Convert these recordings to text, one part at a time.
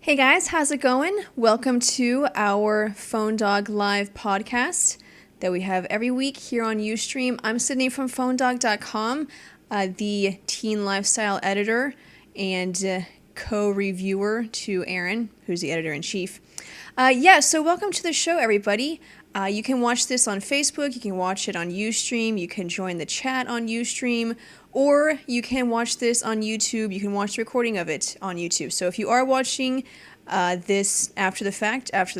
Hey guys, how's it going? Welcome to our Phone Dog Live podcast that we have every week here on Ustream. I'm Sydney from PhoneDog.com, the teen lifestyle editor and co-reviewer to Aaron, who's the editor-in-chief. So welcome to the show, everybody. You can watch this on Facebook, you can watch it on Ustream, you can join the chat on Ustream, or you can watch this on YouTube. You can watch the recording of it on YouTube. So if you are watching this after the fact, after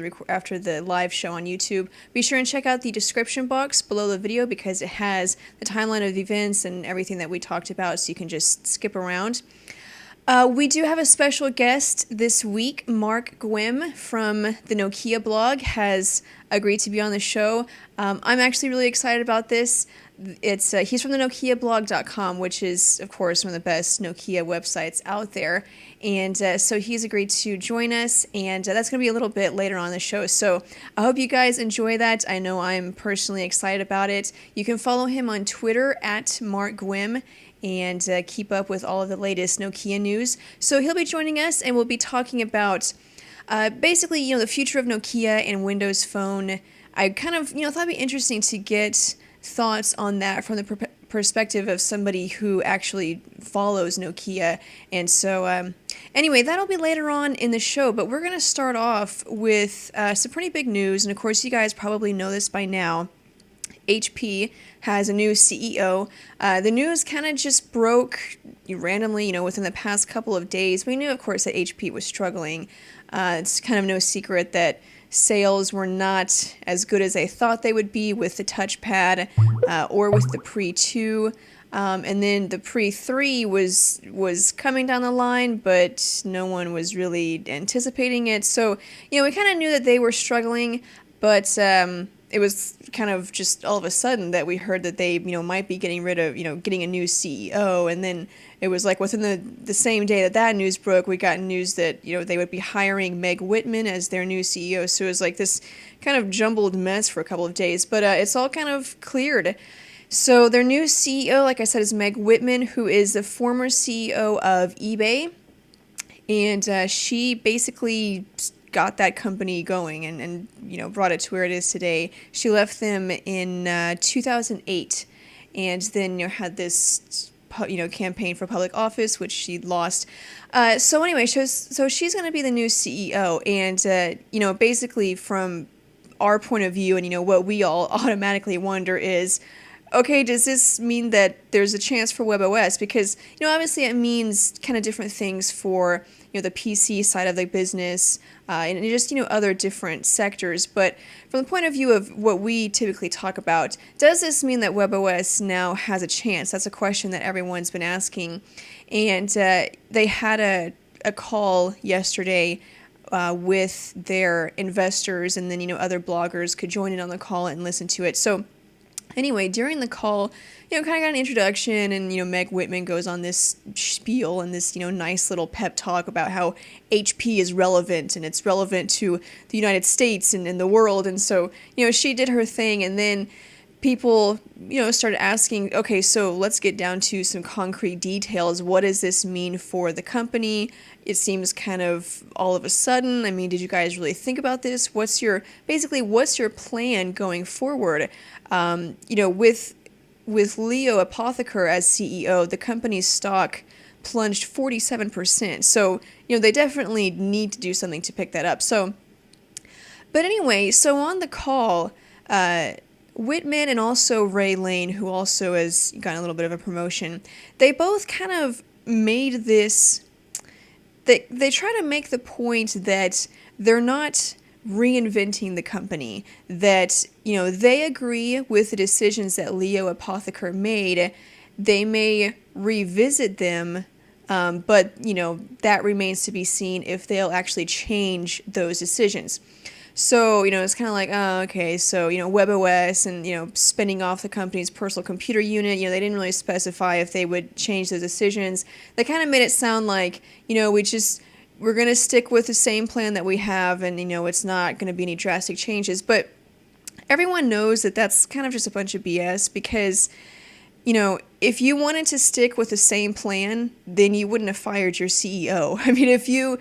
the live show on YouTube, be sure and check out the description box below the video because it has the timeline of the events and everything that we talked about, so you can just skip around. We do have a special guest this week. Mark Guim from the Nokia Blog has agreed to be on the show. I'm actually really excited about this. He's from the NokiaBlog.com, which is, of course, one of the best Nokia websites out there. And so he's agreed to join us, and that's going to be a little bit later on in the show. So I hope you guys enjoy that. I know I'm personally excited about it. You can follow him on Twitter at Mark Guim and keep up with all of the latest Nokia news. So he'll be joining us, and we'll be talking about basically, the future of Nokia and Windows Phone. I kind of, thought it'd be interesting to get thoughts on that from the perspective of somebody who actually follows Nokia. And so, anyway, that'll be later on in the show, but we're going to start off with some pretty big news. And of course, you guys probably know this by now. HP has a new CEO. The news kind of just broke randomly, within the past couple of days. We knew, of course, that HP was struggling. It's kind of no secret that sales were not as good as they thought they would be with the touchpad or with the Pre 2. And then the Pre 3 was coming down the line, but no one was really anticipating it. So, we kind of knew that they were struggling, but it was kind of just all of a sudden that we heard that they, might be getting rid of, getting a new CEO. And then it was like within the same day that news broke, we got news that, they would be hiring Meg Whitman as their new CEO. So it was like this kind of jumbled mess for a couple of days, but it's all kind of cleared. So their new CEO, like I said, is Meg Whitman, who is the former CEO of eBay. And she basically got that company going and brought it to where it is today. She left them in 2008 and then had this campaign for public office, which she lost. So anyway, so she's going to be the new CEO. And, basically from our point of view and, what we all automatically wonder is, okay, does this mean that there's a chance for webOS? Because, obviously it means kind of different things for, the PC side of the business and just, other different sectors. But from the point of view of what we typically talk about, does this mean that webOS now has a chance? That's a question that everyone's been asking. And they had a call yesterday with their investors, and then, other bloggers could join in on the call and listen to it. So anyway, during the call, kind of got an introduction, and, Meg Whitman goes on this spiel and this, nice little pep talk about how HP is relevant, and it's relevant to the United States and the world. And so, she did her thing, and then people, started asking, okay, so let's get down to some concrete details. What does this mean for the company? It seems kind of all of a sudden. I mean, did you guys really think about this? What's your plan going forward? With Leo Apotheker as CEO, the company's stock plunged 47%. So, they definitely need to do something to pick that up. So, but anyway, so on the call, Whitman and also Ray Lane, who also has gotten a little bit of a promotion, they both kind of made this, they try to make the point that they're not reinventing the company, that, they agree with the decisions that Leo Apotheker made. They may revisit them, but, that remains to be seen if they'll actually change those decisions. So, it's kind of like, oh, okay, so, webOS and, spinning off the company's personal computer unit, they didn't really specify if they would change those decisions. They kind of made it sound like, we're going to stick with the same plan that we have, and, it's not going to be any drastic changes. But everyone knows that that's kind of just a bunch of BS, because if you wanted to stick with the same plan, then you wouldn't have fired your CEO. I mean, if you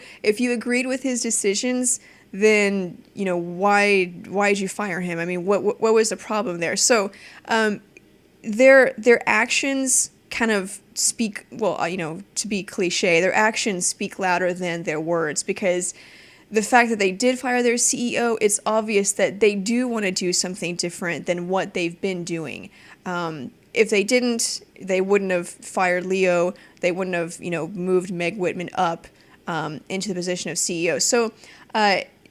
agreed with his decisions, then why did you fire him? I mean, what was the problem there? So their actions kind of speak, well, to be cliche, their actions speak louder than their words, because the fact that they did fire their CEO, it's obvious that they do want to do something different than what they've been doing. If they didn't, they wouldn't have fired Leo. They wouldn't have, moved Meg Whitman up into the position of CEO. So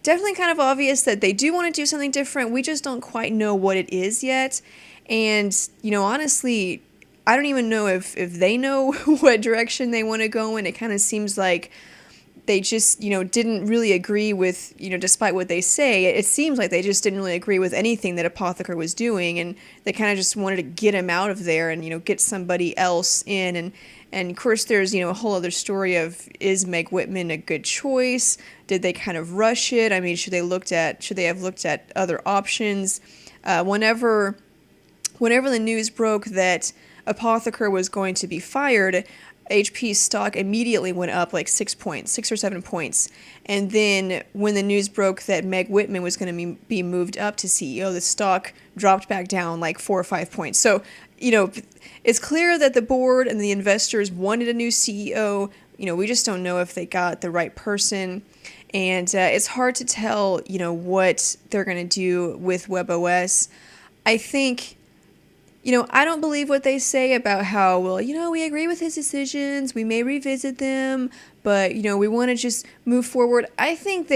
definitely kind of obvious that they do want to do something different. We just don't quite know what it is yet. And, honestly, I don't even know if they know what direction they want to go in. It kind of seems like they just, didn't really agree with, despite what they say, it seems like they just didn't really agree with anything that Apotheker was doing, and they kind of just wanted to get him out of there and, get somebody else in. And of course, there's, a whole other story of, is Meg Whitman a good choice? Did they kind of rush it? I mean, should they have looked at other options? Whenever the news broke that Apotheker was going to be fired, HP's stock immediately went up like 6 or 7 points. And then when the news broke that Meg Whitman was going to be moved up to CEO, the stock dropped back down like 4 or 5 points. So, it's clear that the board and the investors wanted a new CEO. We just don't know if they got the right person. And it's hard to tell, what they're going to do with webOS. I think... I don't believe what they say about how, well, we agree with his decisions, we may revisit them, but, we want to just move forward. I think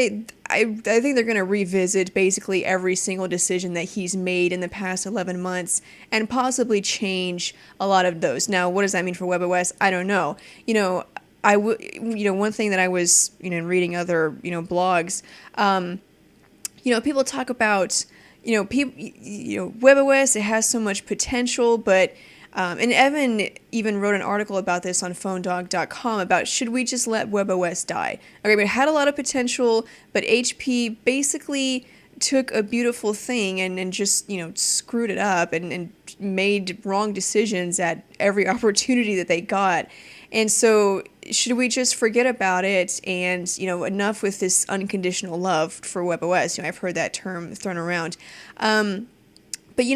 I think they're going to revisit basically every single decision that he's made in the past 11 months and possibly change a lot of those. Now, what does that mean for webOS? I don't know. One thing that I was, reading other, blogs, people talk about... webOS, it has so much potential, but, and Evan even wrote an article about this on phonedog.com about, should we just let webOS die? Okay, but it had a lot of potential, but HP basically took a beautiful thing and just, screwed it up and made wrong decisions at every opportunity that they got. And so should we just forget about it and, enough with this unconditional love for webOS? I've heard that term thrown around. But,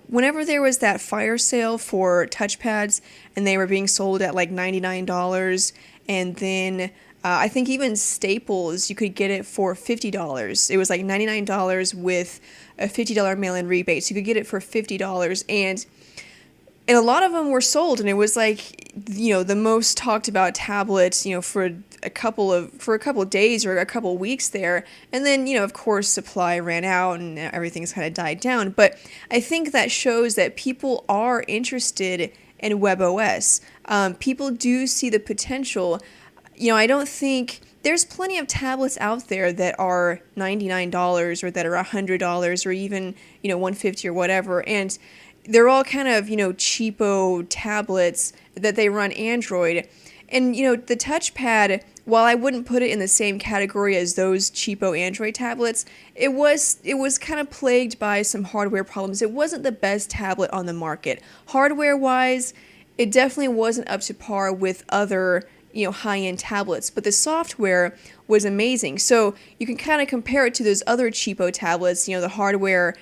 whenever there was that fire sale for touchpads and they were being sold at like $99, and then I think even Staples, you could get it for $50. It was like $99 with a $50 mail-in rebate. So you could get it for $50. And a lot of them were sold, and it was like, the most talked about tablet, for a couple of days or a couple of weeks there. And then, of course, supply ran out and everything's kind of died down. But I think that shows that people are interested in webOS. People do see the potential. I don't think... There's plenty of tablets out there that are $99 or that are $100 or even, $150 or whatever. And they're all kind of, cheapo tablets that they run Android. And, the touchpad, while I wouldn't put it in the same category as those cheapo Android tablets, it was kind of plagued by some hardware problems. It wasn't the best tablet on the market. Hardware-wise, it definitely wasn't up to par with other, high-end tablets, but the software was amazing. So you can kind of compare it to those other cheapo tablets. The hardware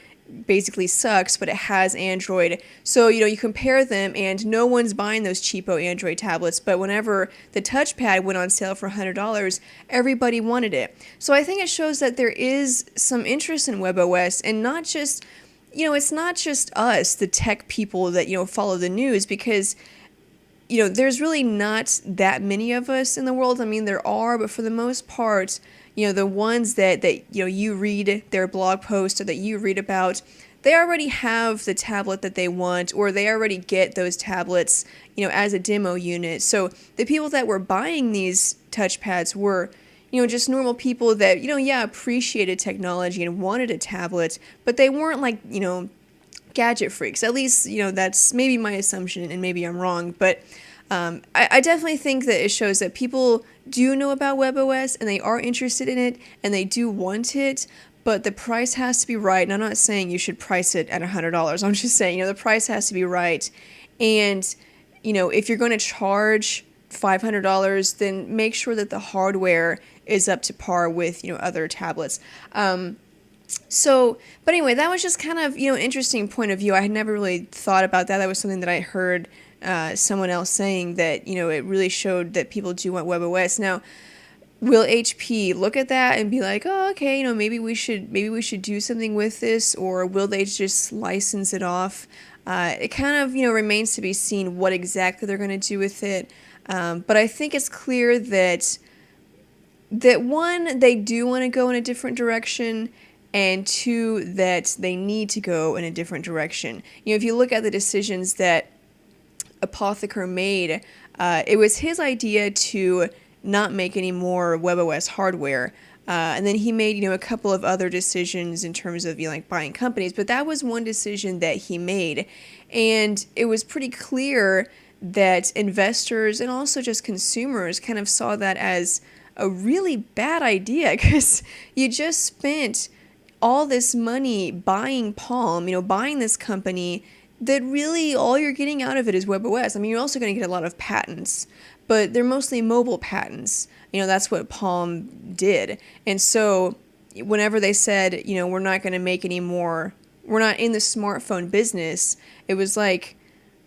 basically sucks, but it has Android. So, you compare them and no one's buying those cheapo Android tablets, but whenever the touchpad went on sale for $100, everybody wanted it. So I think it shows that there is some interest in webOS, and not just, it's not just us, the tech people that, follow the news, because there's really not that many of us in the world. I mean, there are, but for the most part, the ones that you read their blog posts or that you read about, they already have the tablet that they want, or they already get those tablets, as a demo unit. So the people that were buying these touchpads were, just normal people that, appreciated technology and wanted a tablet, but they weren't like, gadget freaks. At least, that's maybe my assumption, and maybe I'm wrong, but I definitely think that it shows that people do know about webOS and they are interested in it and they do want it, but the price has to be right. And I'm not saying you should price it at $100. I'm just saying, the price has to be right. And, if you're going to charge $500, then make sure that the hardware is up to par with, other tablets. But anyway, that was just kind of, interesting point of view. I had never really thought about that. That was something that I heard someone else saying, that, it really showed that people do want webOS. Now, will HP look at that and be like, oh, okay, maybe we should do something with this, or will they just license it off? It kind of, remains to be seen what exactly they're going to do with it. But I think it's clear that one, they do want to go in a different direction, and two, that they need to go in a different direction. If you look at the decisions that Apotheker made, it was his idea to not make any more webOS hardware. And then he made, a couple of other decisions in terms of, like buying companies. But that was one decision that he made. And it was pretty clear that investors and also just consumers kind of saw that as a really bad idea, because you just spent all this money buying Palm, buying this company that really all you're getting out of it is webOS. I mean, you're also going to get a lot of patents, but they're mostly mobile patents. That's what Palm did. And so whenever they said, we're not going to make any more, we're not in the smartphone business, it was like,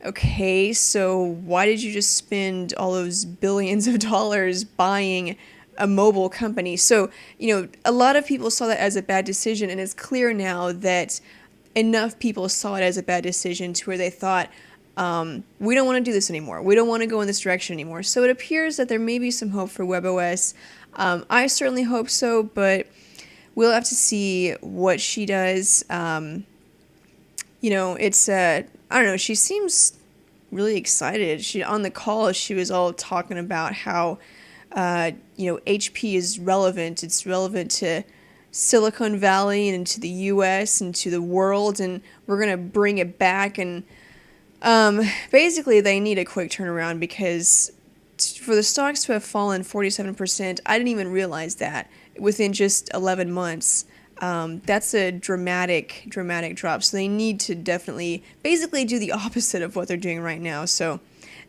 okay, so why did you just spend all those billions of dollars buying a mobile company? So, a lot of people saw that as a bad decision, and it's clear now that enough people saw it as a bad decision to where they thought, we don't want to do this anymore. We don't want to go in this direction anymore. So it appears that there may be some hope for webOS. I certainly hope so, but we'll have to see what she does. It's, I don't know, she seems really excited. On the call, she was all talking about how, HP is relevant. It's relevant to Silicon Valley and to the US and to the world, and we're going to bring it back. And basically they need a quick turnaround, because for the stocks to have fallen 47%, I didn't even realize that within just 11 months. That's a dramatic drop. So they need to definitely basically do the opposite of what they're doing right now. So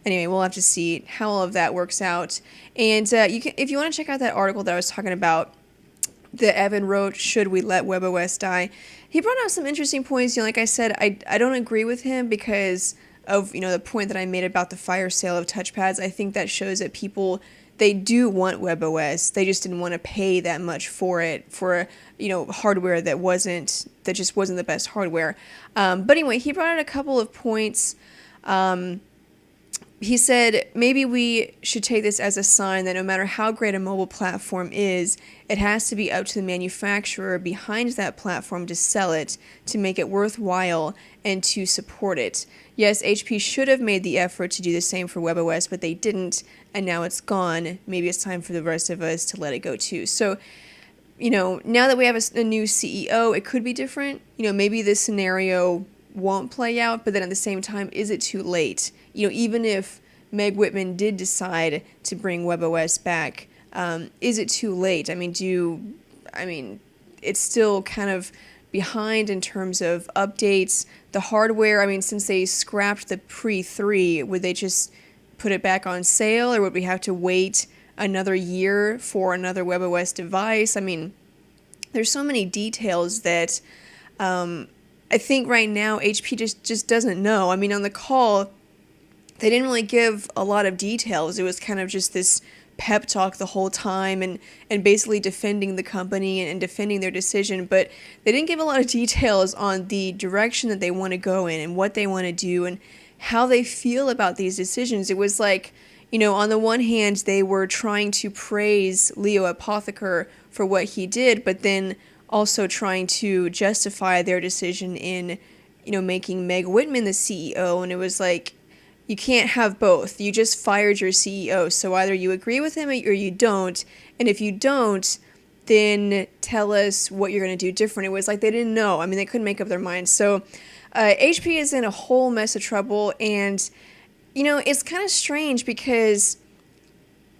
anyway, we'll have to see how all of that works out. And if you want to check out that article that I was talking about, that Evan wrote, Should We Let webOS Die? He brought out some interesting points. Like I said, I don't agree with him because of, the point that I made about the fire sale of touchpads. I think that shows that people, they do want webOS. They just didn't want to pay that much for it, for, hardware that just wasn't the best hardware. But anyway, he brought out a couple of points. He said, maybe we should take this as a sign that no matter how great a mobile platform is, it has to be up to the manufacturer behind that platform to sell it, to make it worthwhile, and to support it. Yes, HP should have made the effort to do the same for webOS, but they didn't, and now it's gone. Maybe it's time for the rest of us to let it go too. So, now that we have a new CEO, it could be different. Maybe this scenario won't play out, but then at the same time, is it too late? Even if Meg Whitman did decide to bring webOS back, is it too late? I mean, it's still kind of behind in terms of updates. The hardware, since they scrapped the pre-3, would they just put it back on sale, or would we have to wait another year for another webOS device? There's so many details that I think right now HP just doesn't know. On the call, they didn't really give a lot of details. It was kind of just this pep talk the whole time and basically defending the company and defending their decision, but they didn't give a lot of details on the direction that they want to go in and what they want to do and how they feel about these decisions. It was like, on the one hand, they were trying to praise Leo Apotheker for what he did, but then also trying to justify their decision in, making Meg Whitman the CEO, and it was like, you can't have both. You just fired your CEO, so either you agree with him or you don't, and if you don't, then tell us what you're going to do different. It was like they didn't know. They couldn't make up their minds. So HP is in a whole mess of trouble, and, it's kind of strange because,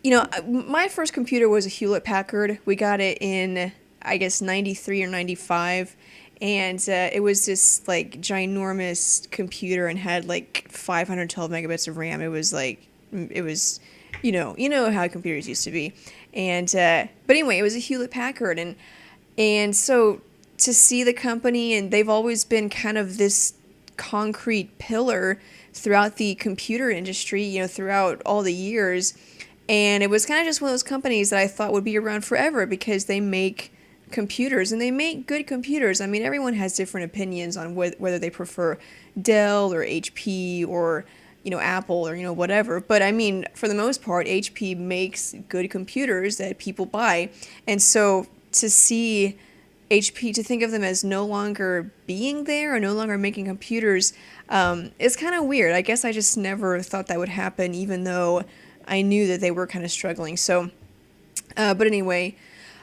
my first computer was a Hewlett-Packard. We got it in, I guess, 93 or 95, and it was this like ginormous computer and had like 512 megabits of RAM. It was like it was, you know how computers used to be, and but anyway, it was a Hewlett Packard, and so to see the company, and they've always been kind of this concrete pillar throughout the computer industry, throughout all the years. And it was kind of just one of those companies that I thought would be around forever because they make computers and they make good computers. I mean, everyone has different opinions on whether they prefer Dell or HP or, Apple or, whatever. But I mean, for the most part, HP makes good computers that people buy. And so to see HP, to think of them as no longer being there or no longer making computers, is kind of weird. I guess I just never thought that would happen, even though I knew that they were kind of struggling. So, but anyway,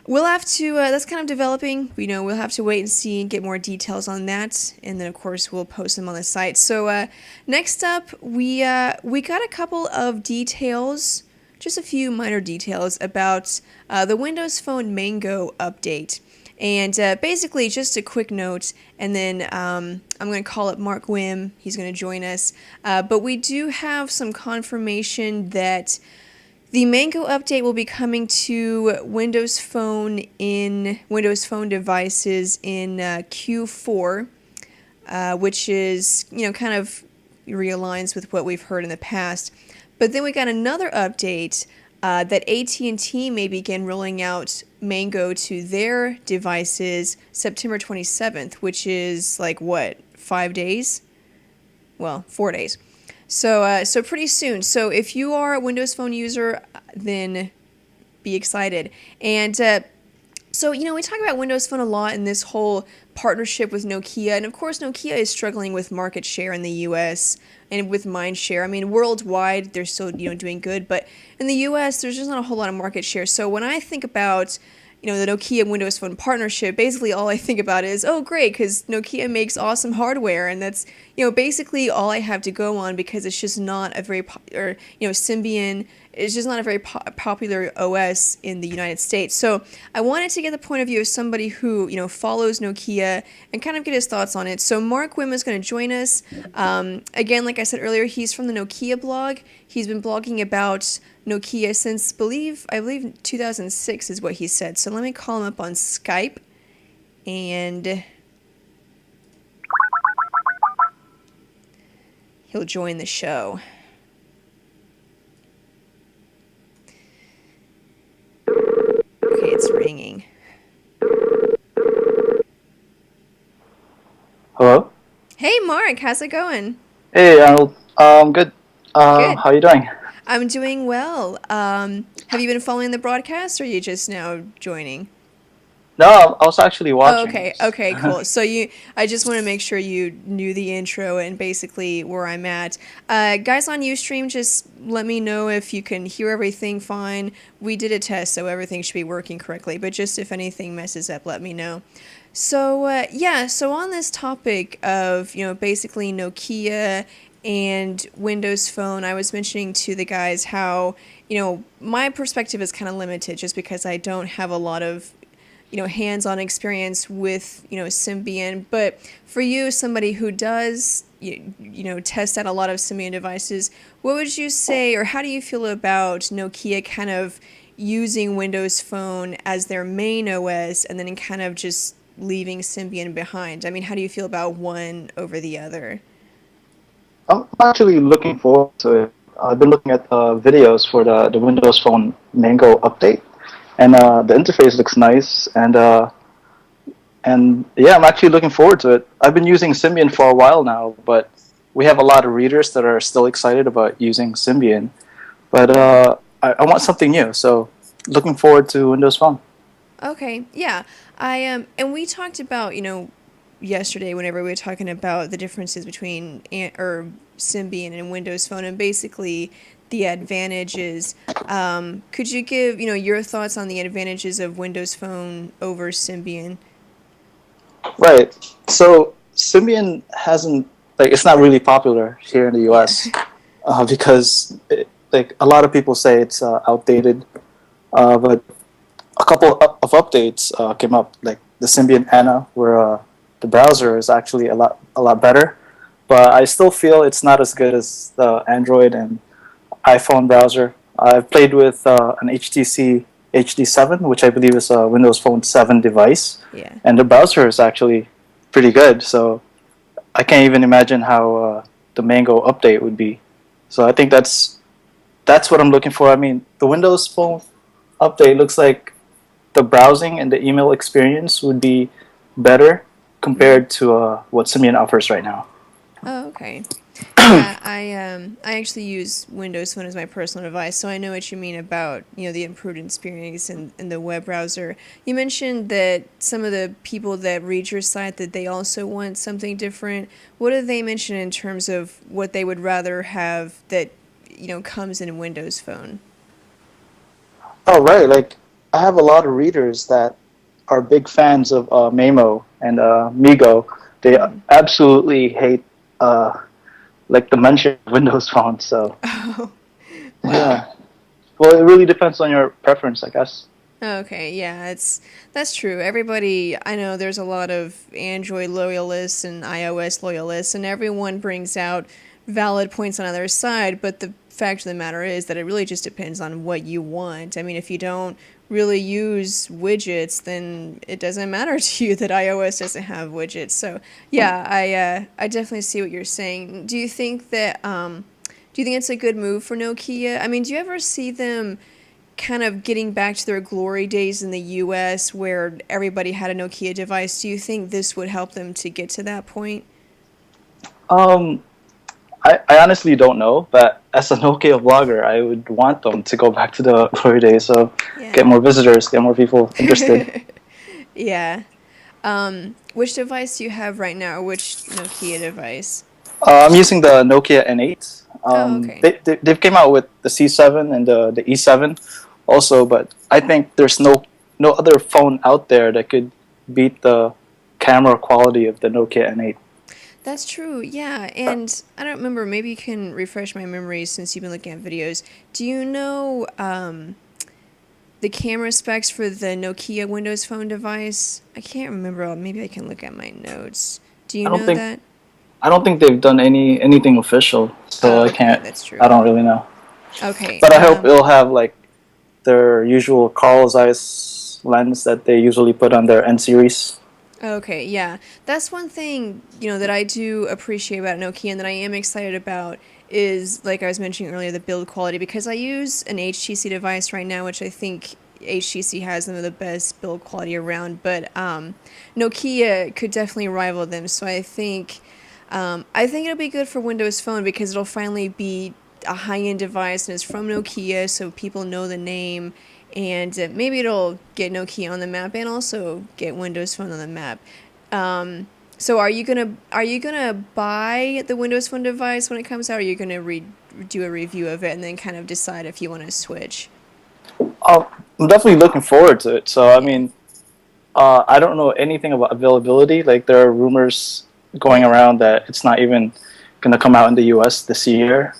we'll have to, that's kind of developing. We'll have to wait and see and get more details on that. And then, of course, we'll post them on the site. So, next up, we got a couple of details, just a few minor details about the Windows Phone Mango update. And basically, just a quick note, and then I'm going to call up Mark Guim. He's going to join us. But we do have some confirmation that the Mango update will be coming to Windows Phone devices in Q4, which is, kind of realigns with what we've heard in the past. But then we got another update that AT&T may begin rolling out Mango to their devices September 27th, which is like, 5 days? Well, 4 days. So pretty soon. So if you are a Windows Phone user, then be excited. And so, we talk about Windows Phone a lot in this whole partnership with Nokia. And of course, Nokia is struggling with market share in the US and with mind share. I mean, worldwide, they're still, doing good. But in the US, there's just not a whole lot of market share. So when I think about, the Nokia Windows Phone partnership, basically all I think about is, oh, great, because Nokia makes awesome hardware. And that's, basically all I have to go on because it's just not a very, Symbian is just not a very popular OS in the United States. So I wanted to get the point of view of somebody who, follows Nokia and kind of get his thoughts on it. So Mark Guim is going to join us. Again, like I said earlier, he's from the Nokia blog. He's been blogging about Nokia since, I believe 2006 is what he said. So let me call him up on Skype, and he'll join the show. Okay, it's ringing. Hello? Hey, Mark, how's it going? Hey, Arnold. Good. Good. How are you doing? I'm doing well. Have you been following the broadcast, or are you just now joining? No, I was actually watching. Oh, okay. Okay, cool. So I just want to make sure you knew the intro and basically where I'm at. Guys on Ustream, just let me know if you can hear everything fine. We did a test, so everything should be working correctly. But just if anything messes up, let me know. So, so on this topic of, basically Nokia and Windows Phone, I was mentioning to the guys how, my perspective is kind of limited just because I don't have a lot of, hands-on experience with, Symbian. But for you, somebody who does, test out a lot of Symbian devices, what would you say, or how do you feel about Nokia kind of using Windows Phone as their main OS and then kind of just leaving Symbian behind? I mean, how do you feel about one over the other? I'm actually looking forward to it. I've been looking at videos for the Windows Phone Mango update, and the interface looks nice, and yeah, I'm actually looking forward to it. I've been using Symbian for a while now, but we have a lot of readers that are still excited about using Symbian, but I want something new, so looking forward to Windows Phone. Okay, yeah. And we talked about, yesterday whenever we were talking about the differences between Symbian and Windows Phone and basically the advantages. Could you give, your thoughts on the advantages of Windows Phone over Symbian? Right. So Symbian it's not really popular here in the US because a lot of people say it's outdated. But a couple of updates came up, like the Symbian Anna, where the the browser is actually a lot better. But I still feel it's not as good as the Android and iPhone browser. I've played with an HTC HD7, which I believe is a Windows Phone 7 device, Yeah. and the browser is actually pretty good. So I can't even imagine how the Mango update would be. So I think that's what I'm looking for. I mean, the Windows Phone update looks like the browsing and the email experience would be better compared to what Symbian offers right now. Oh, okay. Yeah, I actually use Windows Phone as my personal device, so I know what you mean about, the improved experience in the web browser. You mentioned that some of the people that read your site that they also want something different. What do they mention in terms of what they would rather have that, comes in Windows Phone? Oh, right. Like, I have a lot of readers that are big fans of Mamo and Migo. They Mm-hmm. absolutely hate like the mention of Windows Phone. So Oh, wow. yeah. Well, it really depends on your preference, I guess. Okay, yeah, that's true. Everybody, I know there's a lot of Android loyalists and iOS loyalists, and everyone brings out valid points on either side, but the fact of the matter is that it really just depends on what you want. I mean, if you don't really use widgets, then it doesn't matter to you that iOS doesn't have widgets. So, yeah, I definitely see what you're saying. Do you think it's a good move for Nokia? I mean, do you ever see them kind of getting back to their glory days in the US where everybody had a Nokia device? Do you think this would help them to get to that point? Um, I honestly don't know, but as a Nokia blogger, I would want them to go back to the glory days. So get Yeah. more visitors, get more people interested. Yeah. Which device do you have right now? Which Nokia device? I'm using the Nokia N8. Oh, okay. They've came out with the C7 and the E7 also, but I think there's no other phone out there that could beat the camera quality of the Nokia N8. That's true, yeah. And I don't remember, maybe you can refresh my memory since you've been looking at videos. Do you know the camera specs for the Nokia Windows Phone device? I can't remember. Maybe I can look at my notes. Do you I don't know think that? I don't think they've done anything official, so Oh, I okay, can't. that's I true. don't really know, Okay. but I hope it'll have like their usual Carl Zeiss lens that they usually put on their N series. Okay, yeah. That's one thing, that I do appreciate about Nokia and that I am excited about is, like I was mentioning earlier, the build quality because I use an HTC device right now, which I think HTC has some of the best build quality around, but Nokia could definitely rival them. So I think it'll be good for Windows Phone because it'll finally be a high-end device and it's from Nokia, so people know the name, and maybe it'll get Nokia on the map and also get Windows Phone on the map. So are you gonna buy the Windows Phone device when it comes out? Or are you gonna do a review of it and then kind of decide if you want to switch? I'm definitely looking forward to it. So I Yeah. mean, I don't know anything about availability. Like there are rumors going around that it's not even going to come out in the U.S. this year.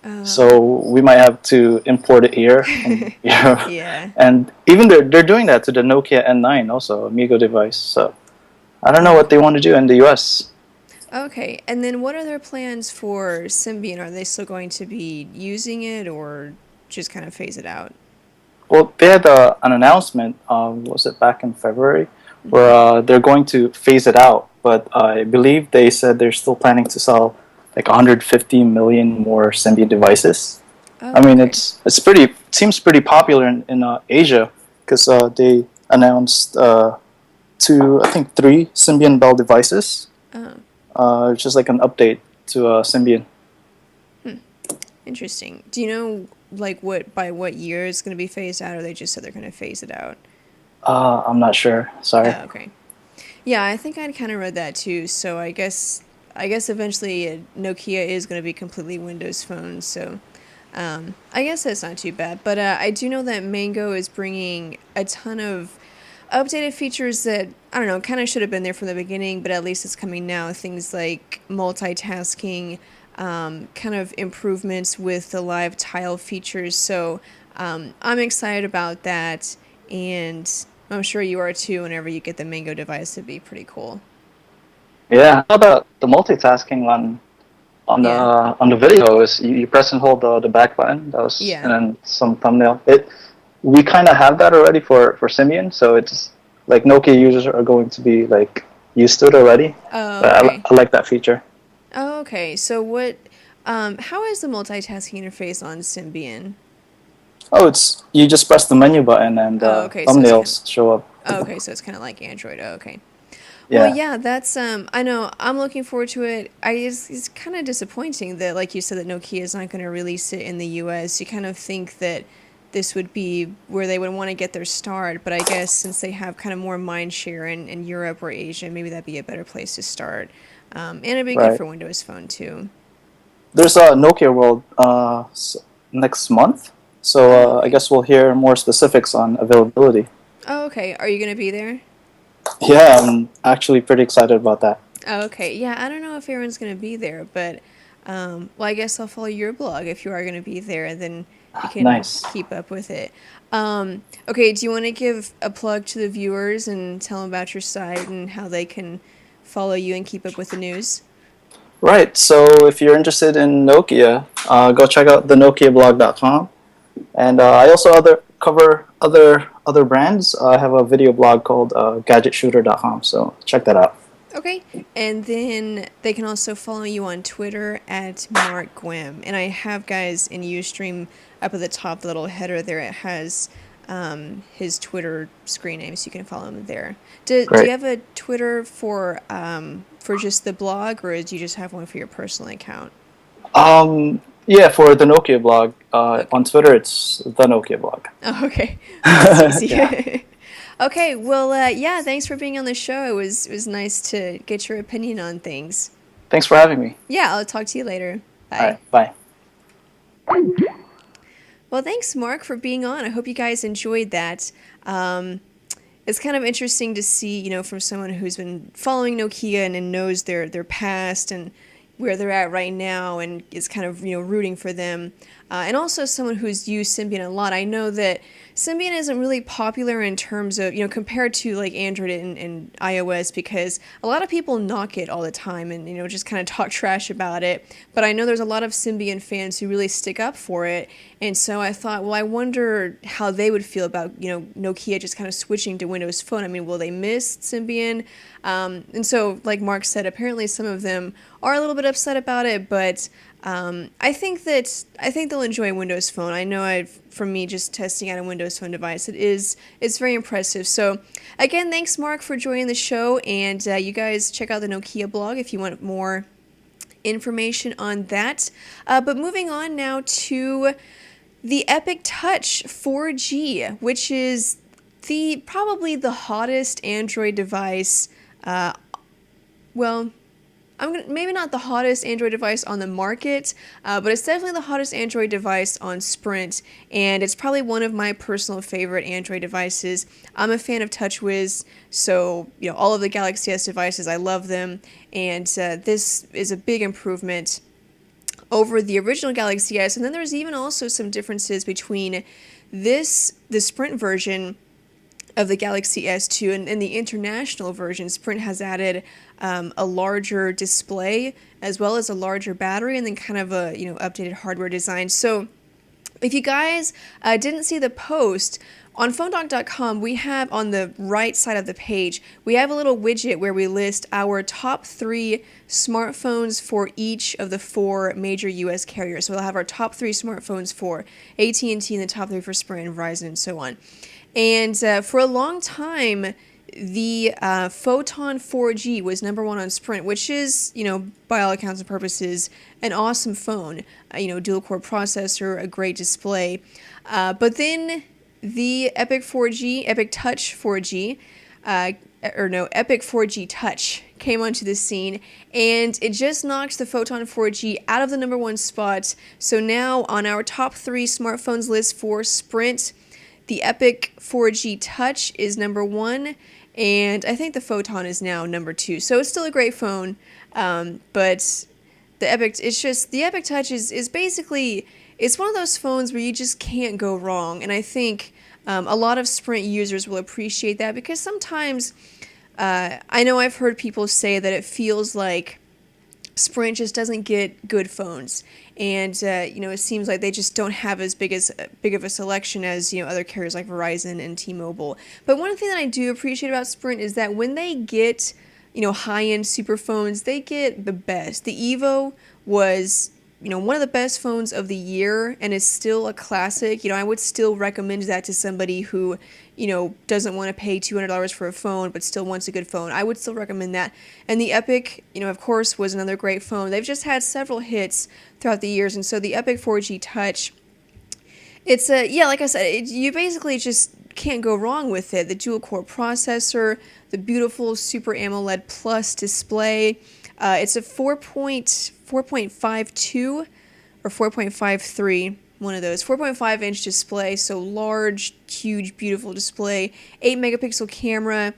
Oh. So we might have to import it here, and Yeah. and even they're doing that to the Nokia N9 also, Amigo device. So I don't know what they Okay. want to do in the U.S. Okay. And then what are their plans for Symbian? Are they still going to be using it or just kind of phase it out? Well, they had an announcement. Was it back in February, where Mm-hmm. they're going to phase it out. But I believe they said they're still planning to sell like 150 million more Symbian devices. I Oh, mean, okay. it's pretty. It seems pretty popular in Asia because they announced two, I think three Symbian Bell devices, Oh, which is like an update to Symbian. hmm. Interesting. Do you know like what by what year it's going to be phased out, or they just said they're going to phase it out? I'm not sure. Sorry. Oh, okay. Yeah, I think I'd kind of read that too. So I guess eventually Nokia is going to be completely Windows Phone. So I guess that's not too bad. But I do know that Mango is bringing a ton of updated features that I don't know, kind of should have been there from the beginning, but at least it's coming now. Things like multitasking, kind of improvements with the live tile features. So I'm excited about that, and I'm sure you are too. Whenever you get the Mango device, it'd be pretty cool. Yeah, how about the multitasking on the video is you press and hold the back button. That was Yeah. and then some thumbnail. We kind of have that already for Symbian, so it's like Nokia users are going to be like used to it already. Oh, But okay. I like that feature. Oh, okay. So how is the multitasking interface on Symbian? Oh, it's you just press the menu button and Oh, okay. So it's kind of, thumbnails show up. oh, okay. So it's kind of like Android. Oh, okay. Well, Yeah, yeah, that's I know I'm looking forward to it. It's kind of disappointing that, like you said, that Nokia is not going to release it in the U.S. You kind of think that this would be where they would want to get their start, but I guess since they have kind of more mind share in Europe or Asia, maybe that'd be a better place to start. And it'd be good right. for Windows Phone too. There's a Nokia World next month, Oh, so I okay. guess we'll hear more specifics on availability. Oh, okay. Are you going to be there? Yeah, I'm actually pretty excited about that. Oh, okay. Yeah, I don't know if everyone's going to be there, but well, I guess I'll follow your blog if you are going to be there, and then you can Nice. keep up with it. Okay, do you want to give a plug to the viewers and tell them about your site and how they can follow you and keep up with the news? Right, so if you're interested in Nokia, go check out the NokiaBlog.com. And I also cover other brands. I have a video blog called GadgetShooter.com, so check that out. Okay, and then they can also follow you on Twitter at Mark Guim. And I have guys in Ustream up at the top, the little header there. It has his Twitter screen name, so you can follow him there. Do you Great. have a Twitter for just the blog, or do you just have one for your personal account? Yeah, for the Nokia blog Okay. on Twitter, it's the Nokia blog. Oh, okay. Well, that's Yeah. easy. Okay. Well, yeah. Thanks for being on the show. It was nice to get your opinion on things. Thanks for having me. Yeah, I'll talk to you later. All Bye. right, bye. Well, thanks, Mark, for being on. I hope you guys enjoyed that. It's kind of interesting to see, from someone who's been following Nokia and knows their past and where they're at right now and is kind of, rooting for them. And also someone who's used Symbian a lot. I know that Symbian isn't really popular in terms of, compared to like Android and iOS, because a lot of people knock it all the time and, just kind of talk trash about it. But I know there's a lot of Symbian fans who really stick up for it. And so I thought, well, I wonder how they would feel about, Nokia just kind of switching to Windows Phone. I mean, will they miss Symbian? And so, like Mark said, apparently some of them are a little bit upset about it, but I think they'll enjoy Windows Phone. I know from me just testing out a Windows Phone device, it's very impressive. So again, thanks Mark for joining the show, and you guys check out the Nokia blog if you want more information on that. But moving on now to the Epic Touch 4G, which is probably the hottest Android device. Well, maybe not the hottest Android device on the market, but it's definitely the hottest Android device on Sprint, and it's probably one of my personal favorite Android devices. I'm a fan of TouchWiz, so all of the Galaxy S devices, I love them, and this is a big improvement over the original Galaxy S. And then there's even also some differences between the Sprint version of the Galaxy S2 and the international version. Sprint has added a larger display as well as a larger battery, and then kind of a updated hardware design. So if you guys didn't see the post, on PhoneDog.com, we have on the right side of the page, we have a little widget where we list our top 3 smartphones for each of the 4 major U.S. carriers. So we'll have our top 3 smartphones for AT&T and the top 3 for Sprint and Verizon and so on. And for a long time, the Photon 4G was #1 on Sprint, which is, by all accounts and purposes, an awesome phone. Dual-core processor, a great display. But then the Epic Touch 4G, Epic 4G Touch came onto the scene, and it just knocked the Photon 4G out of the #1 spot. So now on our top 3 smartphones list for Sprint, the Epic 4G Touch is #1, and I think the Photon is now #2. So it's still a great phone, but the Epic Touch is basically, it's one of those phones where you just can't go wrong. And I think a lot of Sprint users will appreciate that, because sometimes I know I've heard people say that it feels like Sprint just doesn't get good phones, and it seems like they just don't have as big of a selection as other carriers like Verizon and T-Mobile. But one thing that I do appreciate about Sprint is that when they get high-end super phones, they get the best. The Evo was one of the best phones of the year and is still a classic. I would still recommend that to somebody who doesn't want to pay $200 for a phone but still wants a good phone. I would still recommend that. And the Epic, of course, was another great phone. They've just had several hits throughout the years, and so the Epic 4G Touch, it's like I said, you basically just can't go wrong with it. The dual-core processor, the beautiful Super AMOLED Plus display. It's a 4.52 or 4.53, one of those. 4.5-inch display, so large, huge, beautiful display. 8-megapixel camera.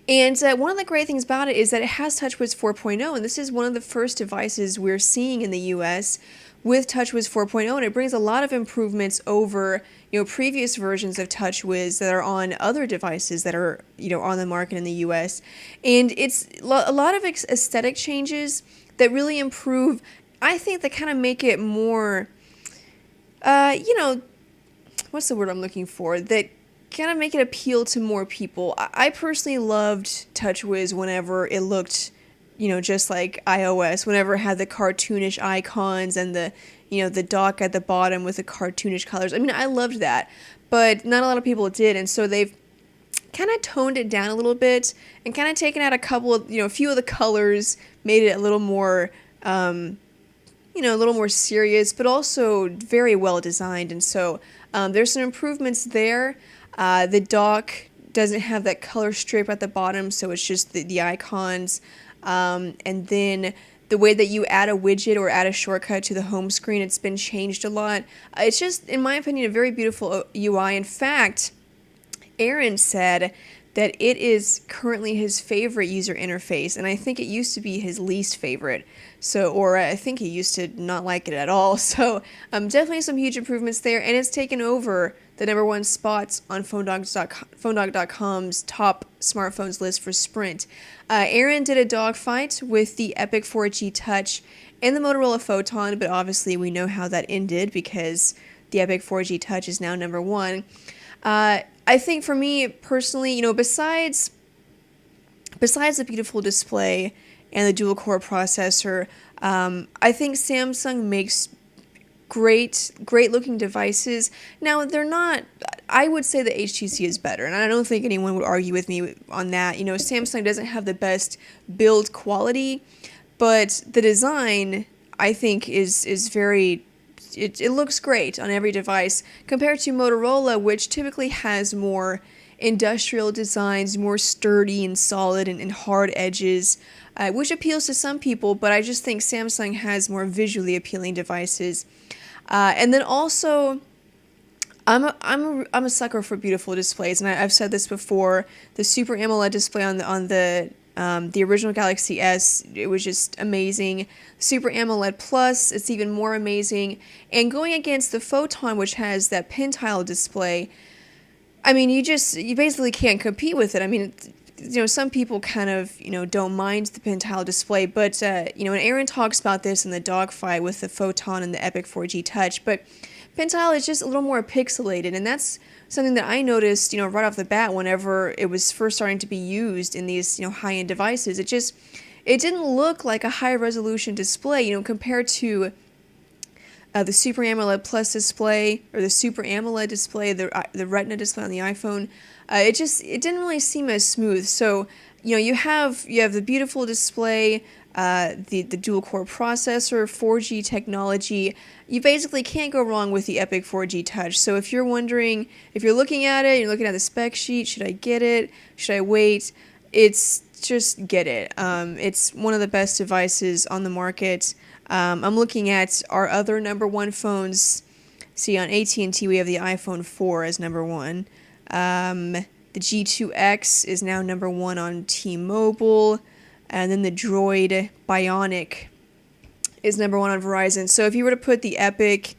And one of the great things about it is that it has TouchWiz 4.0, and this is one of the first devices we're seeing in the US with TouchWiz 4.0, and it brings a lot of improvements over previous versions of TouchWiz that are on other devices that are on the market in the US. And it's a lot of aesthetic changes that really improve, I think, that kind of make it more what's the word I'm looking for, that kind of make it appeal to more people. I personally loved TouchWiz whenever it looked just like iOS, whenever it had the cartoonish icons and the dock at the bottom with the cartoonish colors. I mean, I loved that, but not a lot of people did, and so they've kind of toned it down a little bit and kind of taken out a couple of, a few of the colors, made it a little more, a little more serious, but also very well designed, and so there's some improvements there. The dock doesn't have that color strip at the bottom, so it's just the icons. And then the way that you add a widget or add a shortcut to the home screen, it's been changed a lot. It's just, in my opinion, a very beautiful UI. In fact, Aaron said that it is currently his favorite user interface, and I think it used to be his least favorite. Or I think he used to not like it at all. So definitely some huge improvements there, and it's taken over the #1 spots on PhoneDog.com's top smartphones list for Sprint. Aaron did a dogfight with the Epic 4G Touch and the Motorola Photon, but obviously we know how that ended because the Epic 4G Touch is now #1. I think for me personally, besides the beautiful display and the dual-core processor, I think Samsung makes great looking devices. Now, they're not, I would say the HTC is better, and I don't think anyone would argue with me on that. Samsung doesn't have the best build quality, but the design, I think, is very, it looks great on every device compared to Motorola, which typically has more industrial designs, more sturdy and solid and hard edges, which appeals to some people, but I just think Samsung has more visually appealing devices. And then also, I'm a sucker for beautiful displays, and I've said this before. The Super AMOLED display on the original Galaxy S, it was just amazing. Super AMOLED Plus, it's even more amazing. And going against the Photon, which has that pin-tile display, I mean, you basically can't compete with it. I mean, some people kind of, don't mind the pin-tile display, but, and Aaron talks about this in the dogfight with the Photon and the Epic 4G Touch, but pin-tile is just a little more pixelated, and that's something that I noticed, right off the bat whenever it was first starting to be used in these, high-end devices. It didn't look like a high-resolution display, compared to the Super AMOLED Plus display, or the Super AMOLED display, the Retina display on the iPhone. It didn't really seem as smooth. So, you have the beautiful display, the dual-core processor, 4G technology. You basically can't go wrong with the Epic 4G Touch. So if you're wondering, if you're looking at it, you're looking at the spec sheet, should I get it? Should I wait? It's just get it. It's one of the best devices on the market. I'm looking at our other #1 phones. See, on AT&T we have the iPhone 4 as #1. The G2X is now #1 on T-Mobile, and then the Droid Bionic is #1 on Verizon. So if you were to put the Epic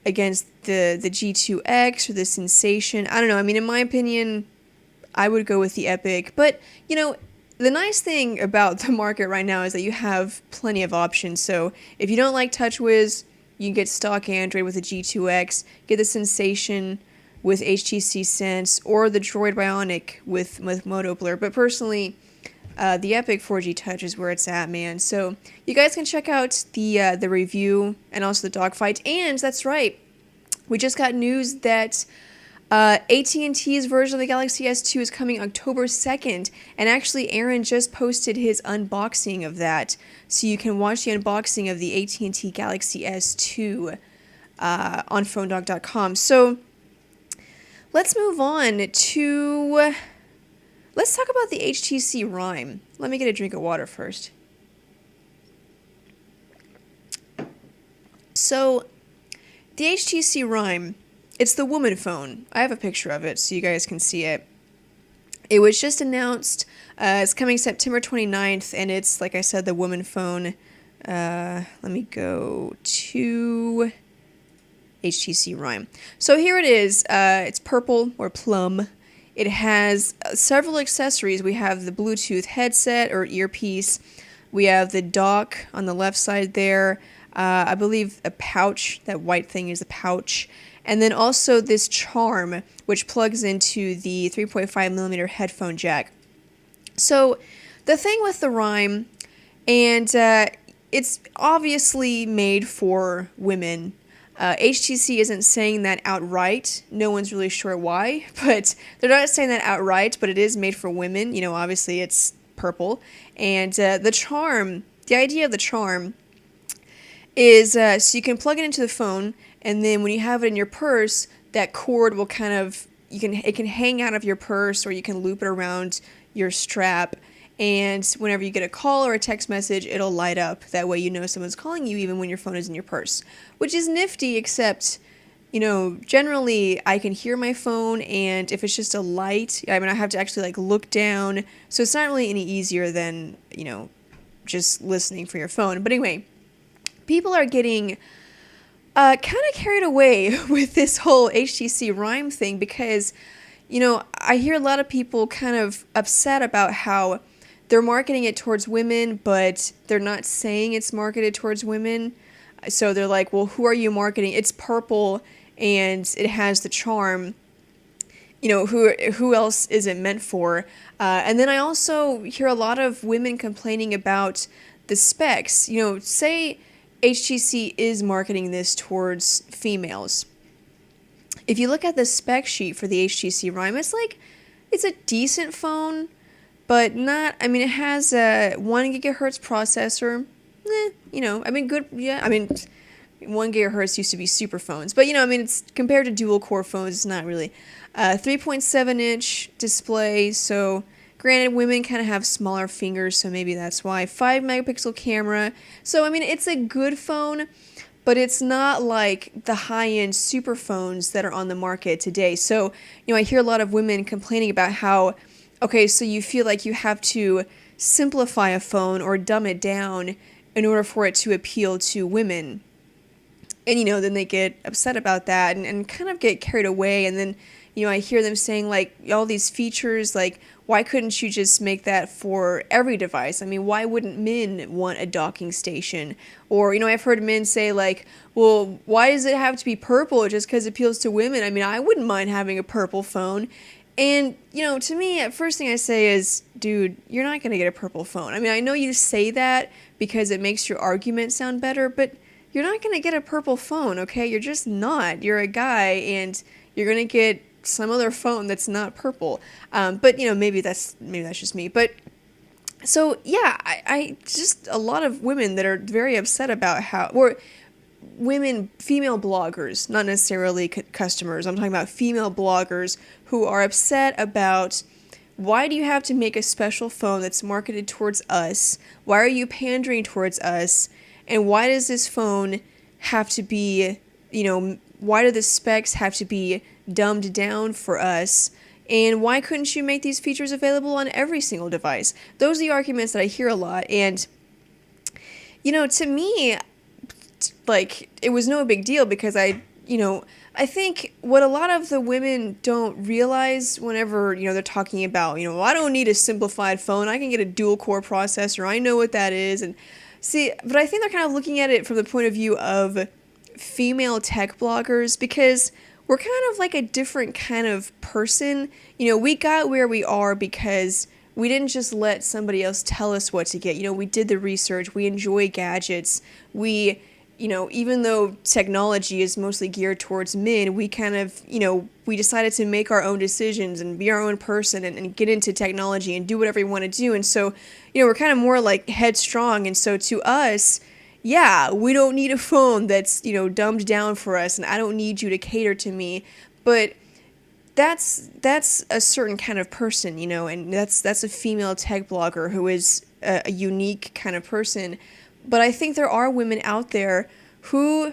against the G2X or the Sensation, I don't know. I mean, in my opinion, I would go with the Epic. But, the nice thing about the market right now is that you have plenty of options. So if you don't like TouchWiz, you can get stock Android with a G2X, get the Sensation with HTC Sense, or the Droid Bionic with Moto Blur. But personally, the Epic 4G Touch is where it's at, man. So you guys can check out the review and also the Dogfight. And that's right, we just got news that AT&T's version of the Galaxy S2 is coming October 2nd. And actually, Aaron just posted his unboxing of that. So you can watch the unboxing of the AT&T Galaxy S2 on phonedog.com. So let's move on to... Let's talk about the HTC Rhyme. Let me get a drink of water first. So, the HTC Rhyme, it's the woman phone. I have a picture of it so you guys can see it. It was just announced. It's coming September 29th, and it's, like I said, the woman phone. Let me go to HTC Rhyme. So here it is. It's purple or plum. It has several accessories. We have the Bluetooth headset or earpiece. We have the dock on the left side there. I believe a pouch. That white thing is a pouch. And then also this charm, which plugs into the 3.5mm headphone jack. So the thing with the Rhyme, and it's obviously made for women. HTC isn't saying that outright. No one's really sure why, but they're not saying that outright, but it is made for women. Obviously it's purple. And the charm, the idea of the charm is so you can plug it into the phone, and then when you have it in your purse, that cord will kind of, it can hang out of your purse, or you can loop it around your strap. And whenever you get a call or a text message, it'll light up. That way you know someone's calling you even when your phone is in your purse. Which is nifty, except, generally I can hear my phone, and if it's just a light, I have to actually look down. So it's not really any easier than, just listening for your phone. But anyway, people are getting kind of carried away with this whole HTC Rhyme thing because, I hear a lot of people kind of upset about how they're marketing it towards women, but they're not saying it's marketed towards women. So they're like, well, who are you marketing? It's purple and it has the charm. Who else is it meant for? And then I also hear a lot of women complaining about the specs. Say HTC is marketing this towards females. If you look at the spec sheet for the HTC Rhyme, it's a decent phone, but not, it has a 1 gigahertz processor. Good, yeah, 1 gigahertz used to be super phones, but it's compared to dual core phones, it's not really. 3.7-inch display, so granted, women kind of have smaller fingers, so maybe that's why. 5-megapixel camera, so it's a good phone, but it's not like the high-end super phones that are on the market today. So, I hear a lot of women complaining about how, okay, so you feel like you have to simplify a phone or dumb it down in order for it to appeal to women. And, then they get upset about that and kind of get carried away. And then, I hear them saying, all these features, why couldn't you just make that for every device? Why wouldn't men want a docking station? Or, I've heard men say, well, why does it have to be purple just because it appeals to women? I wouldn't mind having a purple phone. And, to me, the first thing I say is, dude, you're not going to get a purple phone. I know you say that because it makes your argument sound better, but you're not going to get a purple phone, okay? You're just not. You're a guy, and you're going to get some other phone that's not purple. But, maybe that's just me. But, so, yeah, I just, a lot of women that are very upset about how, or women, female bloggers, not necessarily customers, I'm talking about female bloggers who are upset about, why do you have to make a special phone that's marketed towards us? Why are you pandering towards us? And why does this phone have to be, why do the specs have to be dumbed down for us? And why couldn't you make these features available on every single device? Those are the arguments that I hear a lot. And, to me, it was no big deal because I I think what a lot of the women don't realize whenever, they're talking about, well, I don't need a simplified phone. I can get a dual core processor. I know what that is. And see, but I think they're kind of looking at it from the point of view of female tech bloggers, because we're kind of like a different kind of person. We got where we are because we didn't just let somebody else tell us what to get. We did the research. We enjoy gadgets. We, even though technology is mostly geared towards men, we kind of, we decided to make our own decisions and be our own person and get into technology and do whatever we want to do. And so, we're kind of more like headstrong. And so to us, yeah, we don't need a phone that's, dumbed down for us, and I don't need you to cater to me. But that's a certain kind of person, and that's a female tech blogger who is a unique kind of person. But I think there are women out there who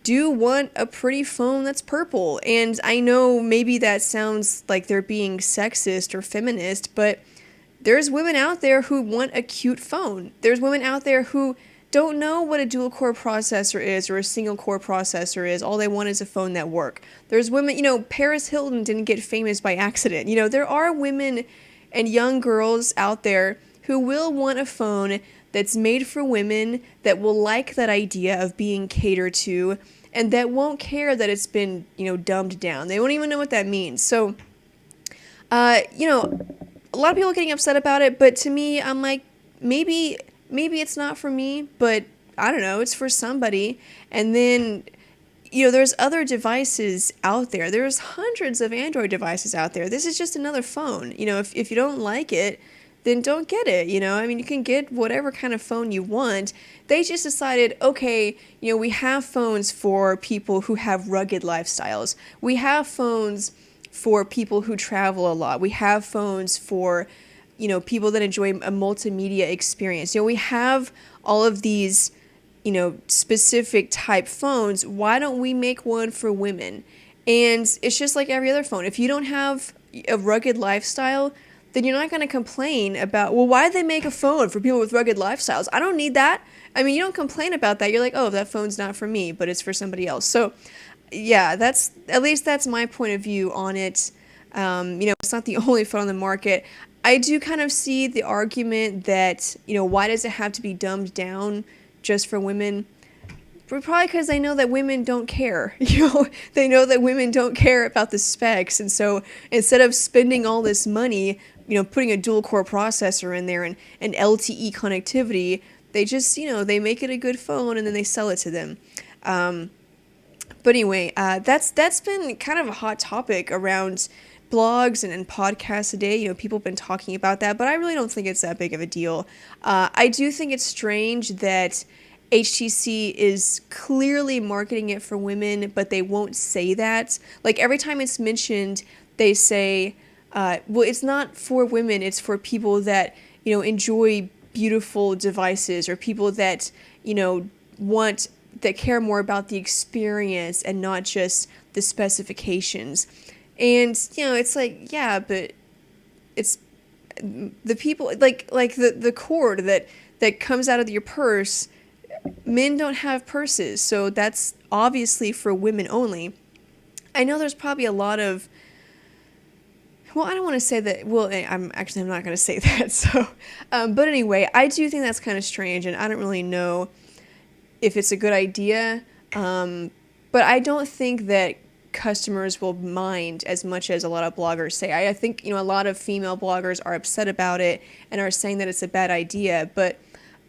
do want a pretty phone that's purple. And I know maybe that sounds like they're being sexist or feminist, but there's women out there who want a cute phone. There's women out there who don't know what a dual core processor is or a single core processor is. All they want is a phone that works. There's women, Paris Hilton didn't get famous by accident. There are women and young girls out there who will want a phone that's made for women, that will like that idea of being catered to, and that won't care that it's been, dumbed down. They won't even know what that means. So, a lot of people are getting upset about it, but to me, I'm like, maybe it's not for me, but I don't know, it's for somebody. And then, there's other devices out there. There's hundreds of Android devices out there. This is just another phone. If you don't like it, then don't get it. You can get whatever kind of phone you want. They just decided, okay, we have phones for people who have rugged lifestyles. We have phones for people who travel a lot. We have phones for people that enjoy a multimedia experience. We have all of these, specific type phones. Why don't we make one for women? And it's just like every other phone. If you don't have a rugged lifestyle, then you're not going to complain about, well, why did they make a phone for people with rugged lifestyles? I don't need that. You don't complain about that. You're like, oh, that phone's not for me, but it's for somebody else. So, yeah, that's my point of view on it. It's not the only phone on the market. I do kind of see the argument that, why does it have to be dumbed down just for women? Probably because they know that women don't care. They know that women don't care about the specs. And so instead of spending all this money, putting a dual core processor in there and LTE connectivity, they just, they make it a good phone and then they sell it to them. But anyway, that's been kind of a hot topic around blogs and podcasts today. People have been talking about that, but I really don't think it's that big of a deal. I do think it's strange that HTC is clearly marketing it for women, but they won't say that. Like every time it's mentioned, they say, well, it's not for women, it's for people that, enjoy beautiful devices, or people that, that care more about the experience and not just the specifications. And, it's like, yeah, but it's the people, like the cord that comes out of your purse. Men don't have purses, so that's obviously for women only. I know there's probably a lot of, well, I don't want to say that, well, I'm not going to say that, so, but anyway, I do think that's kind of strange, and I don't really know if it's a good idea, but I don't think that customers will mind as much as a lot of bloggers say. I think, a lot of female bloggers are upset about it and are saying that it's a bad idea, but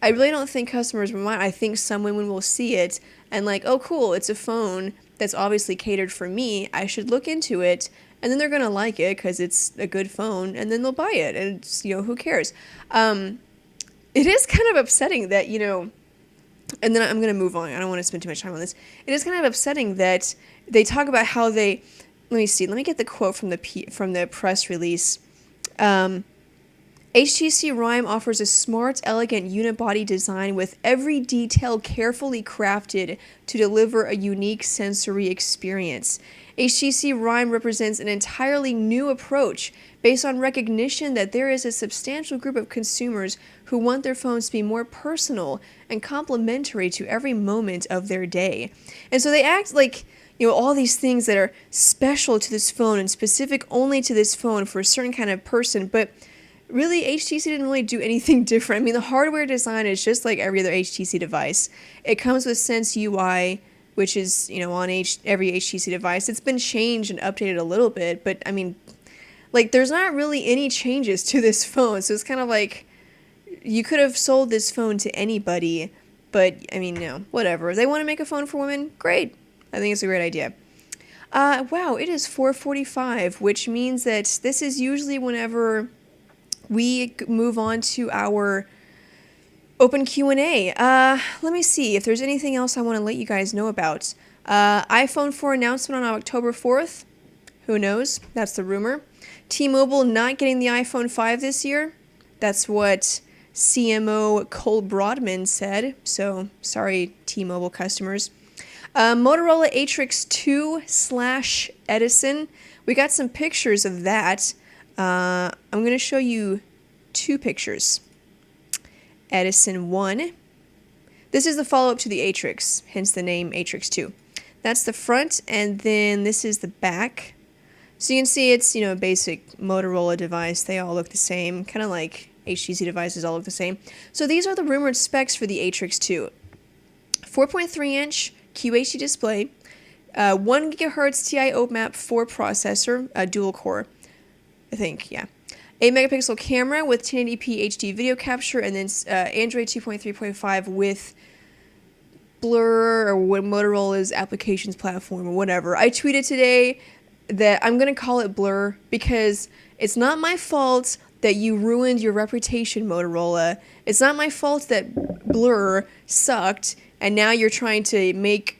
I really don't think customers will mind. I think some women will see it and like, oh, cool, it's a phone that's obviously catered for me. I should look into it. And then they're going to like it because it's a good phone, and then they'll buy it. And, it's, who cares? It is kind of upsetting that, and then I'm going to move on. I don't want to spend too much time on this. It is kind of upsetting that they talk about how they, let me get the quote from the press release. HTC Rhyme offers a smart, elegant unibody design with every detail carefully crafted to deliver a unique sensory experience. HTC Rhyme represents an entirely new approach based on recognition that there is a substantial group of consumers who want their phones to be more personal and complementary to every moment of their day. And so they act like, all these things that are special to this phone and specific only to this phone for a certain kind of person. But really, HTC didn't really do anything different. I mean, the hardware design is just like every other HTC device. It comes with Sense UI, which is, on every HTC device. It's been changed and updated a little bit, but I mean, like, there's not really any changes to this phone. So it's kind of like, you could have sold this phone to anybody, but I mean, no, whatever. If they want to make a phone for women, great. I think it's a great idea. Wow, it is 4:45, which means that this is usually whenever we move on to our open Q&A. Let me see if there's anything else I want to let you guys know about. iPhone 4 announcement on October 4th. Who knows? That's the rumor. T-Mobile not getting the iPhone 5 this year. That's what CMO Cole Broadman said. So, sorry, T-Mobile customers. Motorola Atrix 2/Edison. We got some pictures of that. I'm going to show you two pictures. Edison 1. This is the follow-up to the Atrix, hence the name Atrix 2. That's the front, and then this is the back. So you can see it's, a basic Motorola device. They all look the same, kind of like HTC devices all look the same. So these are the rumored specs for the Atrix 2. 4.3-inch QHD display, 1 GHz TI OPMAP 4 processor, dual core, I think, yeah. 8 megapixel camera with 1080p HD video capture, and then Android 2.3.5 with Blur or what Motorola's applications platform or whatever. I tweeted today that I'm going to call it Blur because it's not my fault that you ruined your reputation, Motorola. It's not my fault that Blur sucked and now you're trying to make,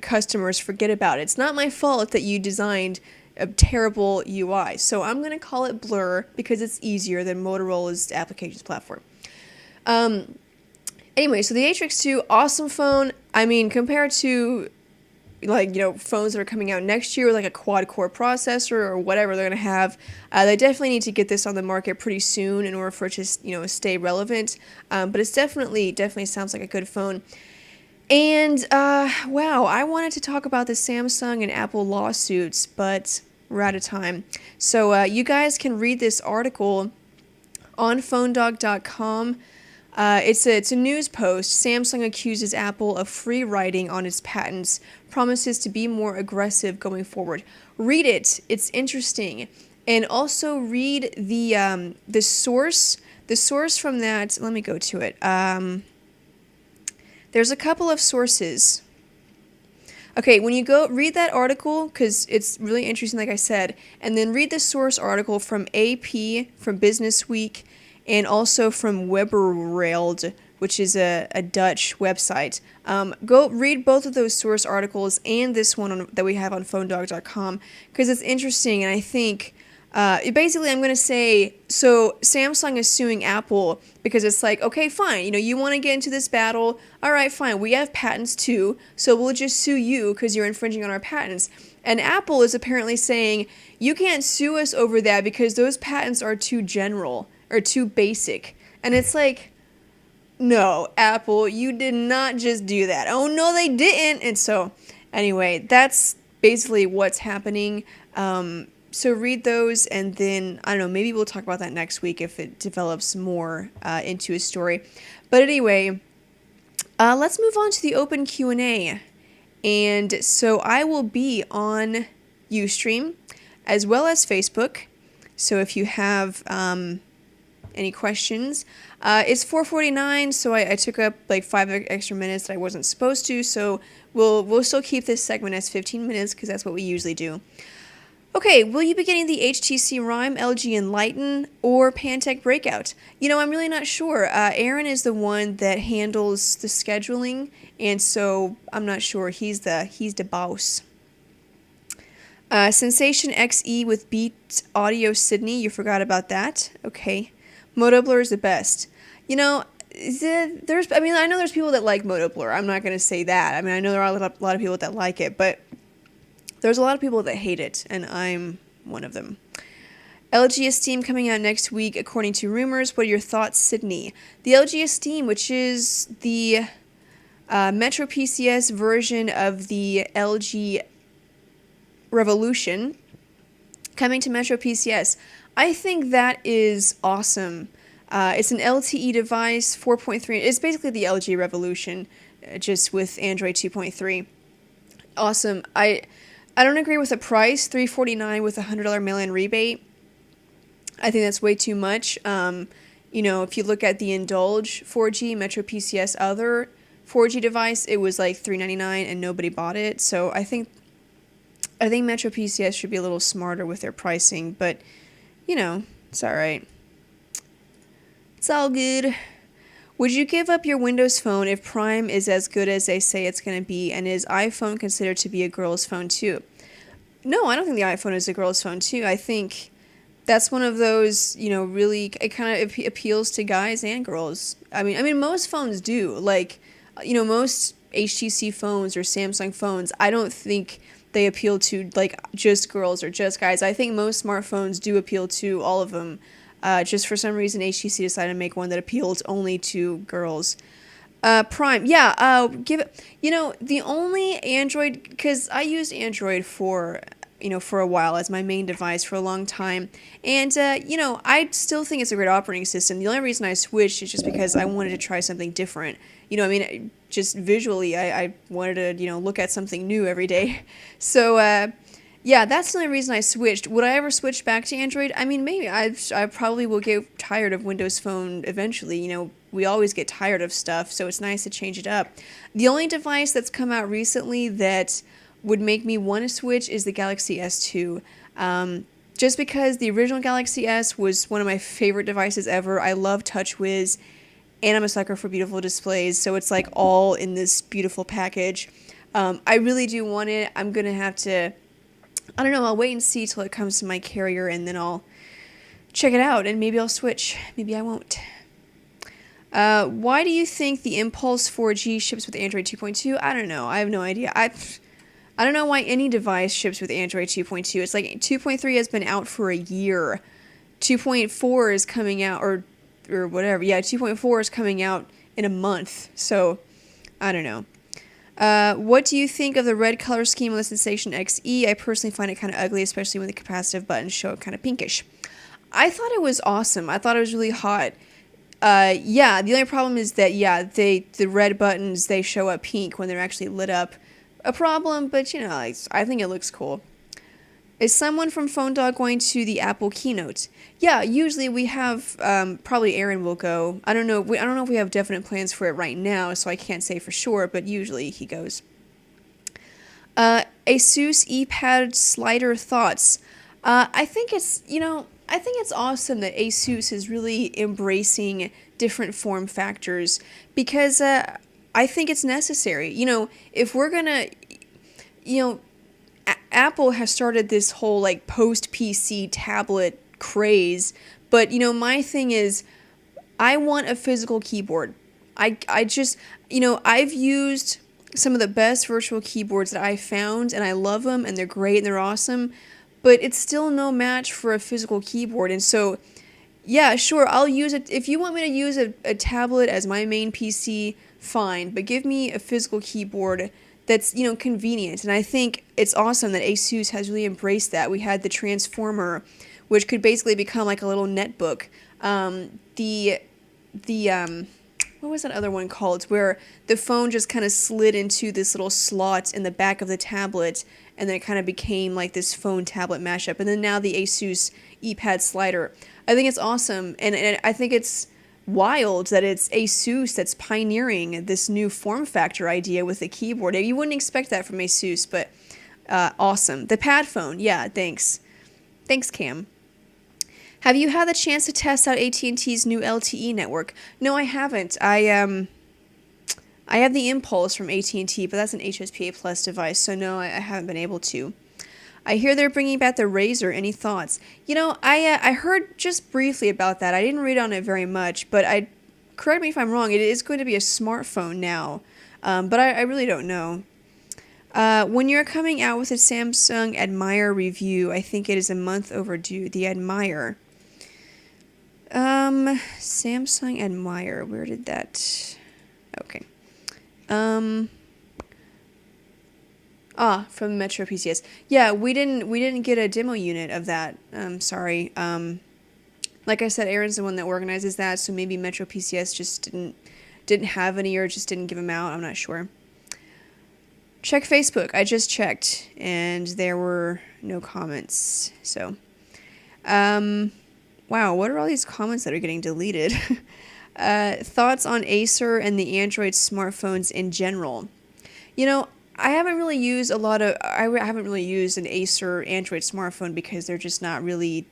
customers forget about it. It's not my fault that you designed a terrible UI. So I'm going to call it Blur because it's easier than Motorola's applications platform. Anyway, so the Atrix 2, awesome phone. I mean, compared to phones that are coming out next year with like a quad-core processor or whatever they're going to have, they definitely need to get this on the market pretty soon in order for it to, stay relevant. But it's definitely sounds like a good phone. And, wow, I wanted to talk about the Samsung and Apple lawsuits, but we're out of time. So you guys can read this article on phonedog.com. It's a news post. Samsung accuses Apple of free riding on its patents, promises to be more aggressive going forward. Read it. It's interesting. And also read the source. The source from that, let me go to it. There's a couple of sources. Okay, when you go read that article, because it's really interesting, like I said, and then read the source article from AP, from Business Week, and also from Weberwereld, which is a Dutch website. Go read both of those source articles and this one that we have on phonedog.com, because it's interesting, and I think basically I'm going to say, so Samsung is suing Apple because it's like, okay, fine, you want to get into this battle, all right, fine, we have patents too, so we'll just sue you because you're infringing on our patents. And Apple is apparently saying, you can't sue us over that because those patents are too general or too basic. And it's like, no, Apple, you did not just do that. Oh, no, they didn't. And so, anyway, that's basically what's happening. So read those, and then, I don't know, maybe we'll talk about that next week if it develops more into a story. But anyway, let's move on to the open Q&A. And so I will be on Ustream as well as Facebook. So if you have any questions, it's 4:49, so I took up like 5 extra minutes that I wasn't supposed to. So we'll still keep this segment as 15 minutes because that's what we usually do. Okay, will you be getting the HTC Rhyme, LG Enlighten, or Pantech Breakout? I'm really not sure. Aaron is the one that handles the scheduling, and so I'm not sure. He's the boss. Sensation XE with Beat Audio Sydney. You forgot about that. Okay. Moto Blur is the best. I know there's people that like Moto Blur. I'm not going to say that. I mean, I know there are a lot of people that like it, but there's a lot of people that hate it, and I'm one of them. LG Esteem coming out next week, according to rumors. What are your thoughts, Sydney? The LG Esteem, which is the Metro PCS version of the LG Revolution coming to Metro PCS. I think that is awesome. It's an LTE device, 4.3. It's basically the LG Revolution, just with Android 2.3. Awesome. I don't agree with the price, $349 with a $100 mail-in rebate. I think that's way too much. If you look at the Indulge 4G Metro PCS other 4G device, it was like $399 and nobody bought it. So I think Metro PCS should be a little smarter with their pricing, but it's all right. It's all good. Would you give up your Windows phone if Prime is as good as they say it's going to be, and is iPhone considered to be a girl's phone too? No, I don't think the iPhone is a girl's phone too. I think that's one of those, really, it kind of appeals to guys and girls. I mean, most phones do. Like, most HTC phones or Samsung phones, I don't think they appeal to, like, just girls or just guys. I think most smartphones do appeal to all of them. Just for some reason, HTC decided to make one that appeals only to girls. Prime, yeah, give it, the only Android, because I used Android for a while as my main device for a long time. And, I still think it's a great operating system. The only reason I switched is just because I wanted to try something different. Just visually, I wanted to, look at something new every day. So, yeah, that's the only reason I switched. Would I ever switch back to Android? I mean, maybe. I probably will get tired of Windows Phone eventually. We always get tired of stuff, so it's nice to change it up. The only device that's come out recently that would make me want to switch is the Galaxy S2. Just because the original Galaxy S was one of my favorite devices ever. I love TouchWiz, and I'm a sucker for beautiful displays, so it's like all in this beautiful package. I really do want it. I'm going to have to, I don't know, I'll wait and see till it comes to my carrier, and then I'll check it out, and maybe I'll switch. Maybe I won't. Why do you think the Impulse 4G ships with Android 2.2? I don't know. I have no idea. I don't know why any device ships with Android 2.2. It's like 2.3 has been out for a year. 2.4 is coming out, or whatever. Yeah, 2.4 is coming out in a month. So, I don't know. What do you think of the red color scheme on the Sensation XE? I personally find it kind of ugly, especially when the capacitive buttons show kind of pinkish. I thought it was awesome. I thought it was really hot. Yeah, the only problem is that, the red buttons, they show up pink when they're actually lit up. A problem, but, I think it looks cool. Is someone from Phone Dog going to the Apple keynote? Yeah, usually we have, probably Aaron will go. I don't know if we have definite plans for it right now, so I can't say for sure, but usually he goes. Asus ePad slider thoughts. I think it's awesome that Asus is really embracing different form factors, because I think it's necessary. If we're gonna, Apple has started this whole like post-PC tablet craze, but my thing is, I want a physical keyboard. I just, I've used some of the best virtual keyboards that I found, and I love them, and they're great, and they're awesome, but it's still no match for a physical keyboard. And so, yeah, sure, I'll use it. If you want me to use a tablet as my main PC, fine, but give me a physical keyboard that's, convenient. And I think it's awesome that Asus has really embraced that. We had the Transformer, which could basically become like a little netbook. What was that other one called? Where the phone just kind of slid into this little slot in the back of the tablet, and then it kind of became like this phone tablet mashup. And then now the Asus ePad slider. I think it's awesome, and I think it's wild that it's Asus that's pioneering this new form factor idea with the keyboard. You wouldn't expect that from Asus, but awesome. The pad phone, yeah, thanks. Thanks, Cam. Have you had the chance to test out AT&T's new LTE network? No, I haven't. I have the Impulse from AT&T, but that's an HSPA Plus device, so no, I haven't been able to. I hear they're bringing back the Razr. Any thoughts? I heard just briefly about that. I didn't read on it very much, but correct me if I'm wrong, it is going to be a smartphone now, but I really don't know. When you're coming out with a Samsung Admire review, I think it is a month overdue. The Admire. Samsung Admire. Where did that... Okay. From Metro PCS. Yeah, we didn't get a demo unit of that. Sorry. Like I said, Aaron's the one that organizes that, so maybe Metro PCS just didn't have any or just didn't give them out. I'm not sure. Check Facebook. I just checked, and there were no comments. So, wow, what are all these comments that are getting deleted? Thoughts on Acer and the Android smartphones in general. I haven't really used an Acer Android smartphone because they're just not really,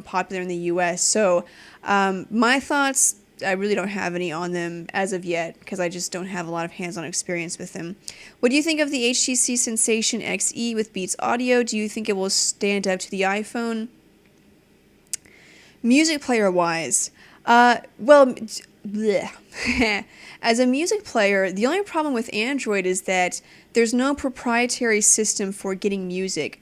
popular in the US. So, my thoughts, I really don't have any on them as of yet because I just don't have a lot of hands-on experience with them. What do you think of the HTC Sensation XE with Beats Audio? Do you think it will stand up to the iPhone? Music player-wise, bleh. As a music player, the only problem with Android is that there's no proprietary system for getting music.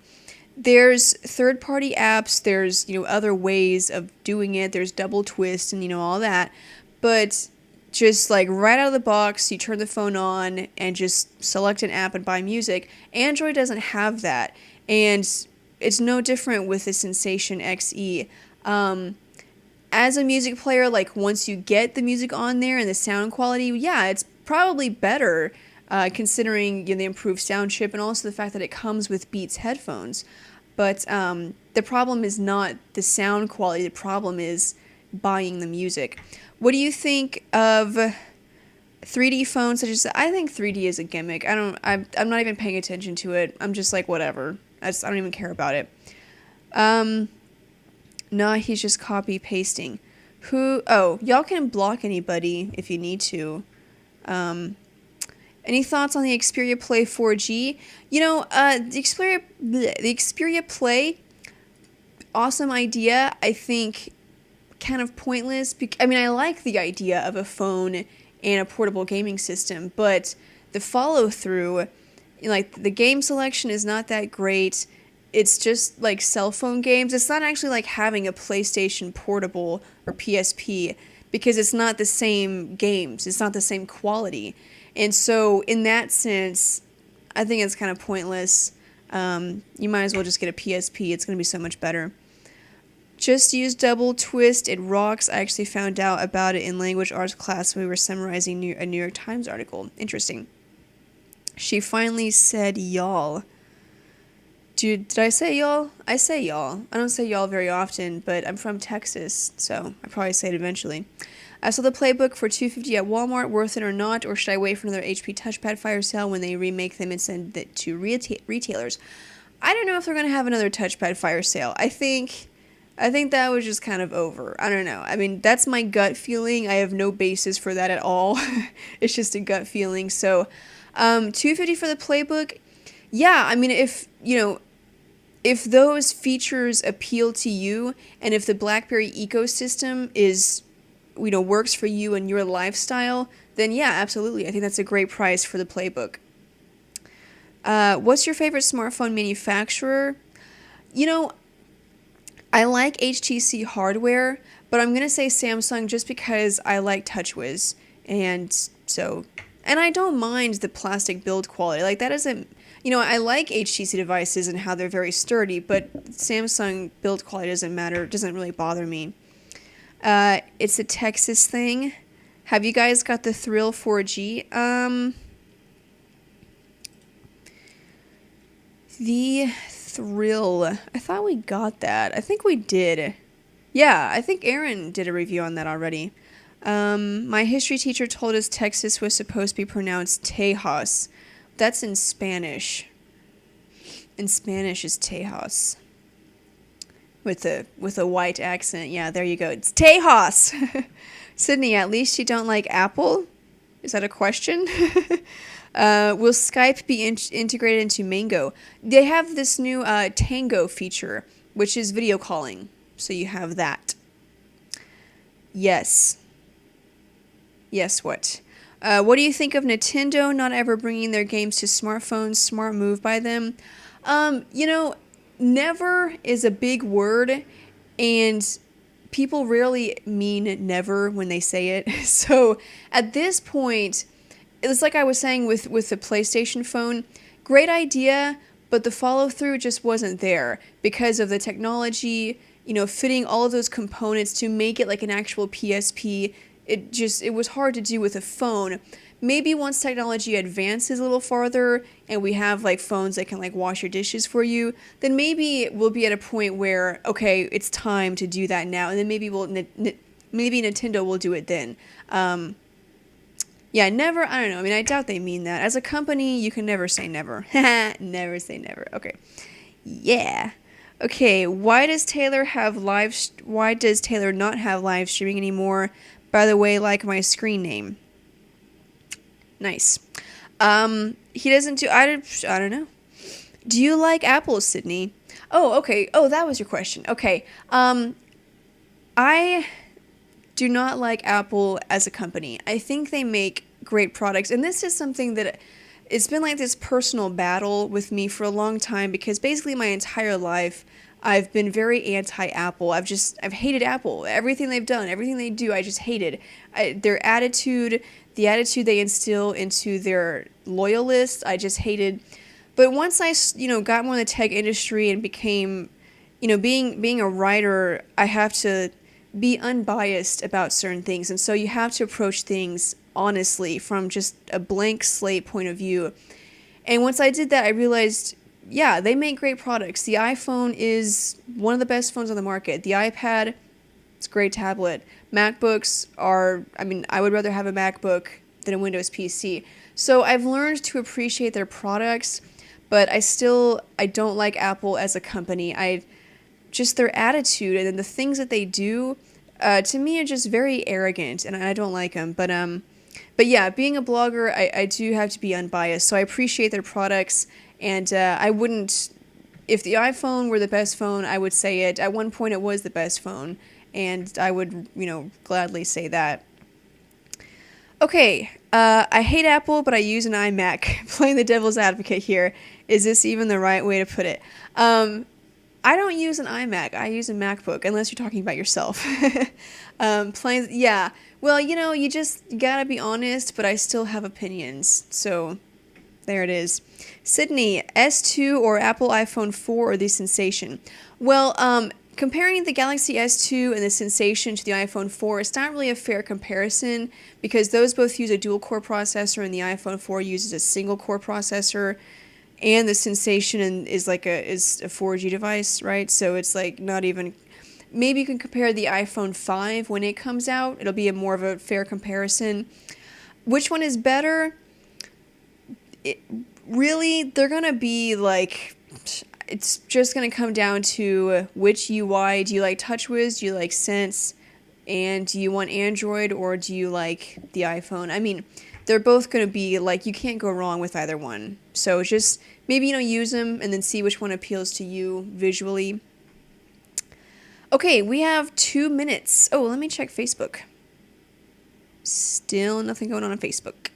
There's third-party apps, there's, other ways of doing it, there's double twist and, all that, but just like right out of the box, you turn the phone on and just select an app and buy music. Android doesn't have that, and it's no different with the Sensation XE. As a music player, like once you get the music on there and the sound quality, yeah, it's probably better considering the improved sound chip and also the fact that it comes with Beats headphones. But the problem is not the sound quality. The problem is buying the music. What do you think of 3D phones? I think 3D is a gimmick. I'm not even paying attention to it. I'm just like whatever. I don't even care about it. Nah, he's just copy pasting. Y'all can block anybody if you need to. Any thoughts on the Xperia Play 4G? The Xperia Play, awesome idea. I think kind of pointless. I like the idea of a phone and a portable gaming system, but the follow-through, the game selection is not that great. It's just like cell phone games. It's not actually like having a PlayStation Portable or PSP because it's not the same games. It's not the same quality. And so in that sense, I think it's kind of pointless. You might as well just get a PSP. It's going to be so much better. Just use double twist. It rocks. I actually found out about it in language arts class when we were summarizing a New York Times article. Interesting. She finally said y'all. Dude, did I say y'all? I say y'all. I don't say y'all very often, but I'm from Texas, so I probably say it eventually. I saw the playbook for $250 at Walmart. Worth it or not? Or should I wait for another HP touchpad fire sale when they remake them and send it to retailers? I don't know if they're going to have another touchpad fire sale. I think that was just kind of over. I don't know. That's my gut feeling. I have no basis for that at all. It's just a gut feeling. So, $250 for the playbook. Yeah, if those features appeal to you and if the BlackBerry ecosystem is, works for you and your lifestyle, then yeah, absolutely. I think that's a great price for the playbook. What's your favorite smartphone manufacturer? I like HTC hardware, but I'm going to say Samsung just because I like TouchWiz. And I don't mind the plastic build quality. Like that doesn't... I like HTC devices and how they're very sturdy, but Samsung build quality doesn't matter. It doesn't really bother me. It's a Texas thing. Have you guys got the Thrill 4G? The Thrill. I thought we got that. I think we did. Yeah, I think Aaron did a review on that already. My history teacher told us Texas was supposed to be pronounced Tejas. That's in Spanish. In Spanish is Tejas. With a white accent. Yeah, there you go. It's Tejas. Sydney, at least you don't like Apple? Is that a question? Will Skype be integrated into Mango? They have this new Tango feature, which is video calling. So you have that. Yes. Yes, what? What do you think of Nintendo not ever bringing their games to smartphones? Smart move by them. Never is a big word, and people rarely mean never when they say it. So at this point, it's like I was saying with the PlayStation phone, great idea, but the follow through just wasn't there because of the technology, fitting all of those components to make it like an actual PSP. It was hard to do with a phone. Maybe once technology advances a little farther and we have like phones that can like wash your dishes for you, then maybe we'll be at a point where, okay, it's time to do that now, and then maybe maybe Nintendo will do it then. Yeah, never, I don't know. I mean, I doubt they mean that. As a company, you can never say never. Never say never. Okay. Yeah. Okay, why does Taylor not have live streaming anymore? By the way, like my screen name. Nice. He doesn't do, I don't know. Do you like Apple, Sydney? Oh, okay. Oh, that was your question. Okay. I do not like Apple as a company. I think they make great products, and this is something that it's been like this personal battle with me for a long time, because basically my entire life I've been very anti-Apple. I've hated Apple. Everything they've done, everything they do, I just hated. Their attitude, the attitude they instill into their loyalists, I just hated. But once I, got more in the tech industry and became, being a writer, I have to be unbiased about certain things. And so you have to approach things honestly from just a blank slate point of view. And once I did that, I realized, yeah, they make great products. The iPhone is one of the best phones on the market. The iPad, it's a great tablet. MacBooks are, I would rather have a MacBook than a Windows PC. So I've learned to appreciate their products, but I don't like Apple as a company. Just their attitude and then the things that they do, to me, are just very arrogant, and I don't like them. But yeah, being a blogger, I do have to be unbiased, so I appreciate their products, and I wouldn't, if the iPhone were the best phone, I would say it. At one point, it was the best phone, and I would, gladly say that. Okay, I hate Apple, but I use an iMac. Playing the devil's advocate here. Is this even the right way to put it? I don't use an iMac. I use a MacBook, unless you're talking about yourself. Yeah. Well, you just gotta be honest, but I still have opinions. So, there it is. Sydney, S2 or Apple iPhone 4 or the Sensation? Well, comparing the Galaxy S2 and the Sensation to the iPhone 4, it's not really a fair comparison, because those both use a dual-core processor and the iPhone 4 uses a single-core processor. And the Sensation is a 4G device, right? So it's like not even. Maybe you can compare the iPhone 5 when it comes out. It'll be more of a fair comparison. Which one is better? Really, they're gonna be like. It's just gonna come down to which UI. Do you like TouchWiz? Do you like Sense? And do you want Android or do you like the iPhone? They're both going to be like, you can't go wrong with either one. So just maybe, use them and then see which one appeals to you visually. Okay, we have 2 minutes. Oh, let me check Facebook. Still nothing going on Facebook.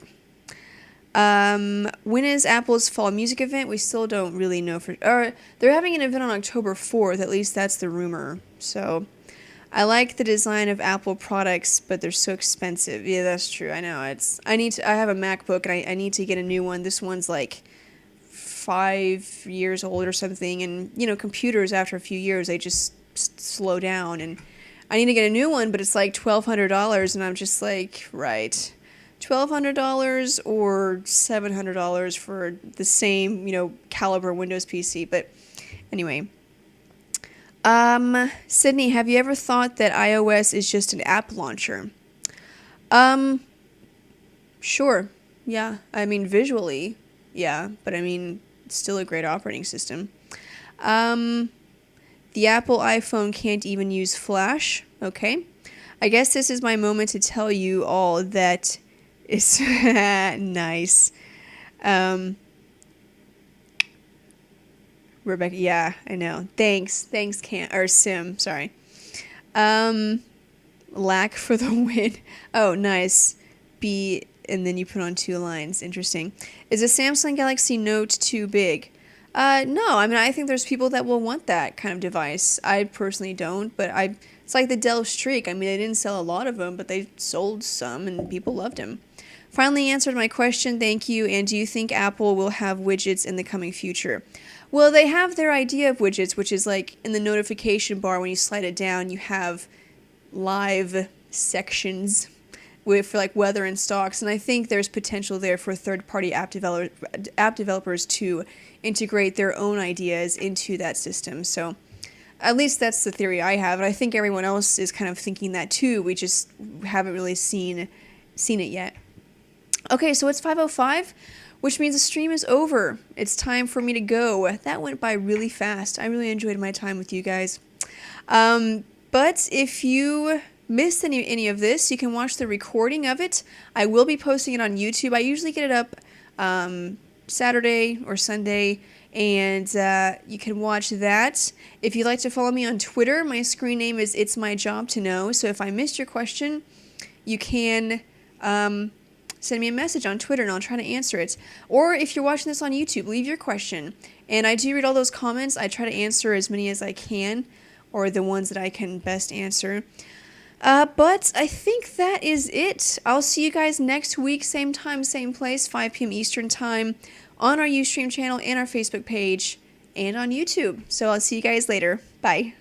When is Apple's fall music event? We still don't really know they're having an event on October 4th. At least that's the rumor. So I like the design of Apple products, but they're so expensive. Yeah, that's true. I know. I have a MacBook and I need to get a new one. This one's like 5 years old or something. And, computers after a few years, they just slow down. And I need to get a new one, but it's like $1,200. And I'm just like, right. $1,200 or $700 for the same, caliber Windows PC. But anyway. Sydney, have you ever thought that iOS is just an app launcher? Sure. Yeah. Visually, yeah. But it's still a great operating system. The Apple iPhone can't even use Flash. Okay. I guess this is my moment to tell you all that it's nice. Rebecca, yeah, I know. Thanks, Sim, sorry. Lack for the win. Oh, nice. B, and then you put on 2 lines. Interesting. Is a Samsung Galaxy Note too big? No, I think there's people that will want that kind of device. I personally don't, but it's like the Dell Streak. They didn't sell a lot of them, but they sold some, and people loved them. Finally answered my question, thank you, and do you think Apple will have widgets in the coming future? Well, they have their idea of widgets, which is like in the notification bar when you slide it down, you have live sections with like weather and stocks, and I think there's potential there for third-party app developers to integrate their own ideas into that system. So at least that's the theory I have, and I think everyone else is kind of thinking that too. We just haven't really seen it yet. Okay, so it's 5:05, which means the stream is over. It's time for me to go. That went by really fast. I really enjoyed my time with you guys. But if you missed any of this, you can watch the recording of it. I will be posting it on YouTube. I usually get it up Saturday or Sunday, and you can watch that. If you'd like to follow me on Twitter, my screen name is It's My Job to Know. So if I missed your question, you can send me a message on Twitter and I'll try to answer it. Or if you're watching this on YouTube, leave your question. And I do read all those comments. I try to answer as many as I can, or the ones that I can best answer. But I think that is it. I'll see you guys next week, same time, same place, 5 p.m. Eastern Time, on our Ustream channel and our Facebook page, and on YouTube. So I'll see you guys later. Bye.